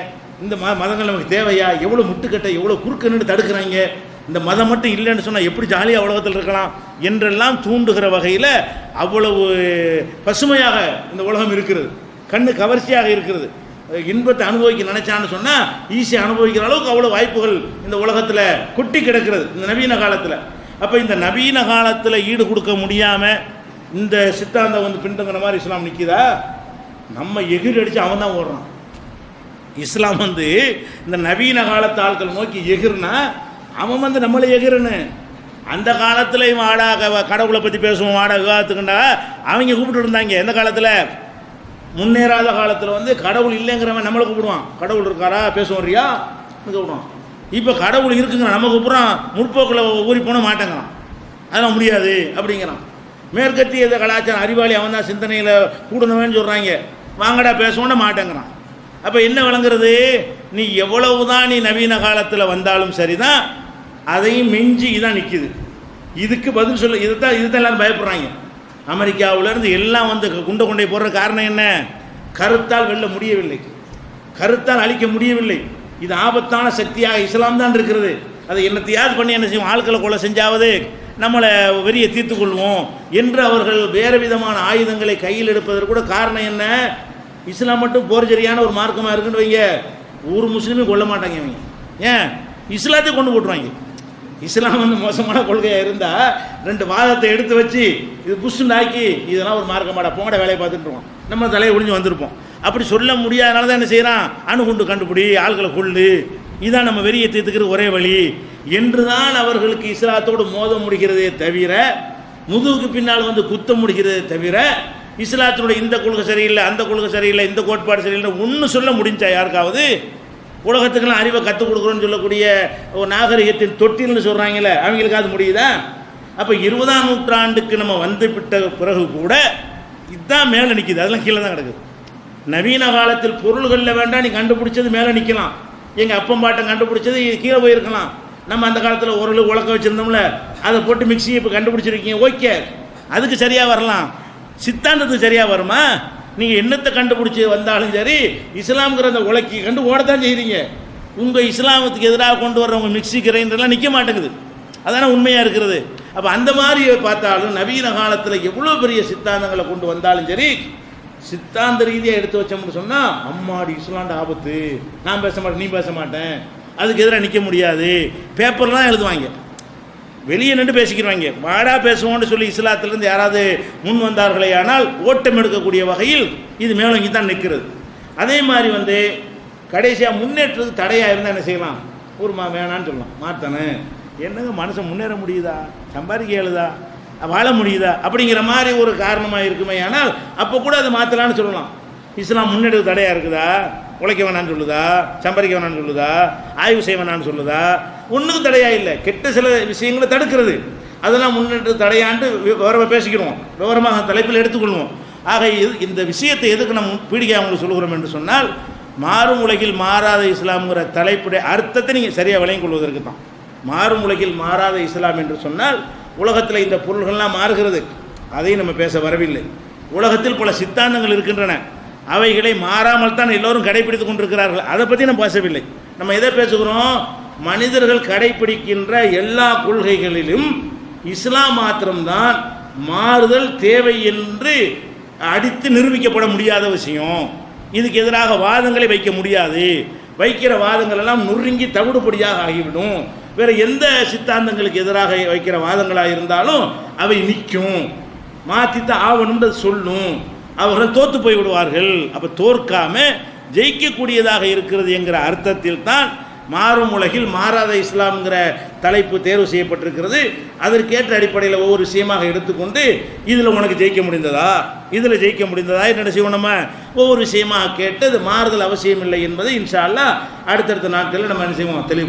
இந்த மதங்கள் நமக்கு தேவையா? எவ்வளோ முட்டுக்கட்டை, எவ்வளோ குறுக்கன்னு தடுக்கிறாங்க. இந்த மதம் மட்டும் இல்லைன்னு சொன்னால் எப்படி ஜாலியாக உலகத்தில் இருக்கலாம் என்றெல்லாம் தூண்டுகிற வகையில் அவ்வளவு பசுமையாக இந்த உலகம் இருக்கிறது, கண்ணு கவர்ச்சியாக இருக்கிறது. இன்பத்தை அனுபவிக்க நினைச்சான்னு சொன்னால் ஈஸியாக அனுபவிக்கிற அளவுக்கு அவ்வளோ வாய்ப்புகள் இந்த உலகத்தில் கொட்டி கிடக்கிறது இந்த நவீன காலத்தில். அப்போ இந்த நவீன காலத்தில் ஈடு கொடுக்க முடியாமல் இந்த சித்தாந்தம் வந்து பின்தங்கிற மாதிரி இஸ்லாம் நிற்கிதா? நம்ம எகிரி அடித்து அவன் தான் ஓடுறான். இஸ்லாம் வந்து இந்த நவீன காலத்து ஆட்கள் நோக்கி எகிர்னா அவன் வந்து நம்மளை எகிரனு. அந்த காலத்தில் இவன் கடவுளை பற்றி பேசுவோம், விவாதத்துக்குண்டா அவங்க கூப்பிட்டு இருந்தாங்க. எந்த காலத்தில்? முன்னேறாத காலத்தில் வந்து கடவுள் இல்லைங்கிறவன் நம்மளை கூப்பிடுவான். கடவுள் இருக்காரா, பேசுவோம்றியா கூப்பிடுவான். இப்போ கடவுள் இருக்குங்கிற நம்ம கூப்பிட்றான். முற்போக்கில் ஊறி போன மாட்டேங்கிறான், அதெல்லாம் முடியாது அப்படிங்கிறான். மேற்கத்திய கலாச்சாரம் அறிவாளி அவன் தான் சிந்தனையில் கூடணுவேன்னு சொல்கிறாங்க. வாங்கடா பேசுவோன்னா மாட்டேங்கிறான். அப்போ என்ன விளங்குறது? நீ எவ்வளவுதான் நீ நவீன காலத்தில் வந்தாலும் சரிதான், அதையும் மிஞ்சி இதான் நிற்கிது. இதுக்கு பதில் சொல்ல இதுதான் எல்லாரும் பயப்படுறாங்க. அமெரிக்காவிலேருந்து எல்லாம் வந்து கொண்டை போடுற காரணம் என்ன? கருத்தால் வெல்ல முடியவில்லை, கருத்தால் அழிக்க முடியவில்லை. இது ஆபத்தான சக்தியாக இஸ்லாம் தான் இருக்கிறது. அதை என்னத்தையாவது பண்ணி என்ன செய்வோம், ஆட்களை கொலை செஞ்சாவது நம்மளை வெறியை தீர்த்து கொள்வோம் என்று அவர்கள் வேறு விதமான ஆயுதங்களை கையில் எடுப்பதற்கு கூட காரணம் என்ன? இஸ்லாம் மட்டும் போர்ஜரியான ஒரு மார்க்கமாக இருக்குன்னு வைங்க, ஒரு முஸ்லீமே கொல்ல மாட்டாங்க இவங்க. ஏன்? இஸ்லாத்தையும் கொண்டு போட்டுருவாங்க. இஸ்லாம் வந்து மோசமான கொள்கையாக இருந்தால் 2 வாதத்தை எடுத்து வச்சு இது புஷ்ஷுன்னு ஆக்கி இதெல்லாம் ஒரு மார்க்கமாடா போங்கட வேலையை பார்த்துட்டுருவோம், நம்ம தலையை ஒழிஞ்சு வந்திருப்போம். அப்படி சொல்ல முடியாதனால தான் என்ன செய்கிறான், அணுகுண்டு கண்டுபிடி, ஆள்களை கொள்ளு, இதான் நம்ம வெறியை தீர்த்துக்கிற ஒரே வழி என்று தான் அவர்களுக்கு இஸ்லாத்தோடு மோத முடிகிறதே தவிர, முதுகுக்கு பின்னால் வந்து குத்த முடிகிறதே தவிர, இஸ்லாத்தினுடைய இந்த கொள்கை சரியில்லை, அந்த கொள்கை சரியில்லை, இந்த கோட்பாடு சரியில்லை ஒன்று சொல்ல முடிஞ்சா யாருக்காவது? உலகத்துக்கெல்லாம் அறிவை கற்றுக் கொடுக்குறோன்னு சொல்லக்கூடிய ஒரு நாகரிகத்தின் தொட்டில்னு சொல்கிறாங்களே, அவங்களுக்கு அது முடியுதா? அப்போ 20ஆம் நூற்றாண்டுக்கு நம்ம வந்து விட்ட பிறகு கூட இதுதான் மேலே நிற்கிது, அதெல்லாம் கீழே தான் கிடக்குது. நவீன காலத்தில் பொருள்களில் வேண்டாம், நீ கண்டுபிடிச்சது மேலே நிற்கலாம், எங்கள் அப்பம் பாட்டம் கண்டுபிடிச்சது கீழே போயிருக்கலாம். நம்ம அந்த காலத்தில் ஒரு உலக்க வச்சுருந்தோம்ல, அதை போட்டு மிக்சி இப்போ கண்டுபிடிச்சிருக்கீங்க, ஓகே, அதுக்கு சரியாக வரலாம். சித்தாந்தத்துக்கு சரியாக வருமா? நீங்கள் என்னத்தை கண்டுபிடிச்சி வந்தாலும் சரி, இஸ்லாம்ங்கிற அந்த உலக்கி கண்டு ஓடத்தான் செய்கிறீங்க. உங்கள் இஸ்லாமத்துக்கு எதிராக கொண்டு வர்றவங்க மிக்சி கிரைண்டர்லாம் நிற்க மாட்டேங்குது, அதான உண்மையாக இருக்கிறது. அப்போ அந்த மாதிரி பார்த்தாலும் நவீன காலத்தில் எவ்வளோ பெரிய சித்தாந்தங்களை கொண்டு வந்தாலும் சரி, சித்தாந்த ரீதியாக எடுத்து வச்சோம்னு சொன்னால் அம்மாடி இஸ்லாண்ட ஆபத்து, நான் பேச மாட்டேன், நீ பேச மாட்டேன், அதுக்கு எதிராக நிற்க முடியாது, பேப்பர்லாம் எழுதுவாங்க, வெளியே நின்று பேசிக்கிறாங்க. வாடா பேசுவோன்னு சொல்லி இஸ்லாத்திலிருந்து யாராவது முன் வந்தார்களே ஆனால் ஓட்டம் எடுக்கக்கூடிய வகையில் இது மேலோங்கி தான் நிற்கிறது. அதே மாதிரி வந்து கடைசியாக முன்னேற்றத்துக்கு தடையாக இருந்தால் என்ன செய்யலாம், ஒரு வேணான்னு சொல்லலாம், மாற்றானே என்னங்க மனுஷன் முன்னேற முடியுதா, சம்பாதிக்க இயலுதா, வாழ முடியுதா அப்படிங்கிற மாதிரி ஒரு காரணமாக இருக்குமே. ஆனால் அப்போ கூட அதை மாற்றலான்னு சொல்லலாம். இஸ்லாம் முன்னெடுக்க தடையாக இருக்குதா, உழைக்க வேணான்னு சொல்லுதா, சம்பாதிக்க வேணான்னு சொல்லுதா, ஆய்வு செய்ய வேணான்னு சொல்லுதா? ஒன்றுக்கும் தடையாக இல்லை, கெட்ட சில விஷயங்களை தடுக்கிறது, அதெல்லாம் முன்னெடுத்து தடையாண்டு விவரமாக பேசிக்கிறோம், விவரமாக தலைப்பில் எடுத்துக்கொள்வோம். ஆக இந்த விஷயத்தை எதுக்கு நம்ம பீடிகை அவங்களுக்கு சொல்கிறோம் என்று சொன்னால், மாறும் உலகில் மாறாத இஸ்லாம்ங்கிற தலைப்புடைய அர்த்தத்தை நீங்கள் சரியாக விளங்கிக் கொள்வதற்கு தான். மாறும் உலகில் மாறாத இஸ்லாம் என்று சொன்னால் உலகத்தில் இந்த பொருள்கள்லாம் மாறுகிறது, அதையும் நம்ம பேச வரவில்லை. உலகத்தில் பல சித்தாந்தங்கள் இருக்கின்றன, அவைகளை மாறாமல் தான் எல்லோரும் கடைபிடித்து கொண்டிருக்கிறார்கள், அதை பற்றி நம்ம பேசவில்லை. நம்ம எதை பேசுகிறோம், மனிதர்கள் கடைபிடிக்கின்ற எல்லா கொள்கைகளிலும் இஸ்லாம் மாத்திரம்தான் மாறுதல் தேவை என்று அடித்து நிரூபிக்கப்பட முடியாத விஷயம். இதுக்கு எதிராக வாதங்களை வைக்க முடியாது, வைக்கிற வாதங்கள் எல்லாம் நொறுங்கி தவிடுபடியாக ஆகிவிடும். வேறு எந்த சித்தாந்தங்களுக்கு எதிராக வைக்கிற வாதங்களாக இருந்தாலும் அவை நிற்கும், மாற்றித்தான் ஆவணும்ன்றது சொல்லும், அவர்கள் தோற்று போய் விடுவார்கள். அப்போ தோற்காம ஜெயிக்கக்கூடியதாக இருக்கிறது என்கிற அர்த்தத்தில் தான் மாறும் உலகில் மாறாத இஸ்லாம்ங்கிற தலைப்பு தேர்வு செய்யப்பட்டிருக்கிறது. அதற்கேற்ற அடிப்படையில் ஒவ்வொரு விஷயமாக எடுத்துக்கொண்டு இதில் உனக்கு ஜெயிக்க முடிந்ததா, இதில் ஜெயிக்க முடிந்ததா என்ன செய்வோம், நம்ம ஒவ்வொரு விஷயமாக கேட்டு அது மாறுதல் அவசியம் இல்லை என்பதை இன்ஷா அல்லாஹ் அடுத்தடுத்த நாட்களில் நம்ம என்ன செய்வோம் தெளிவு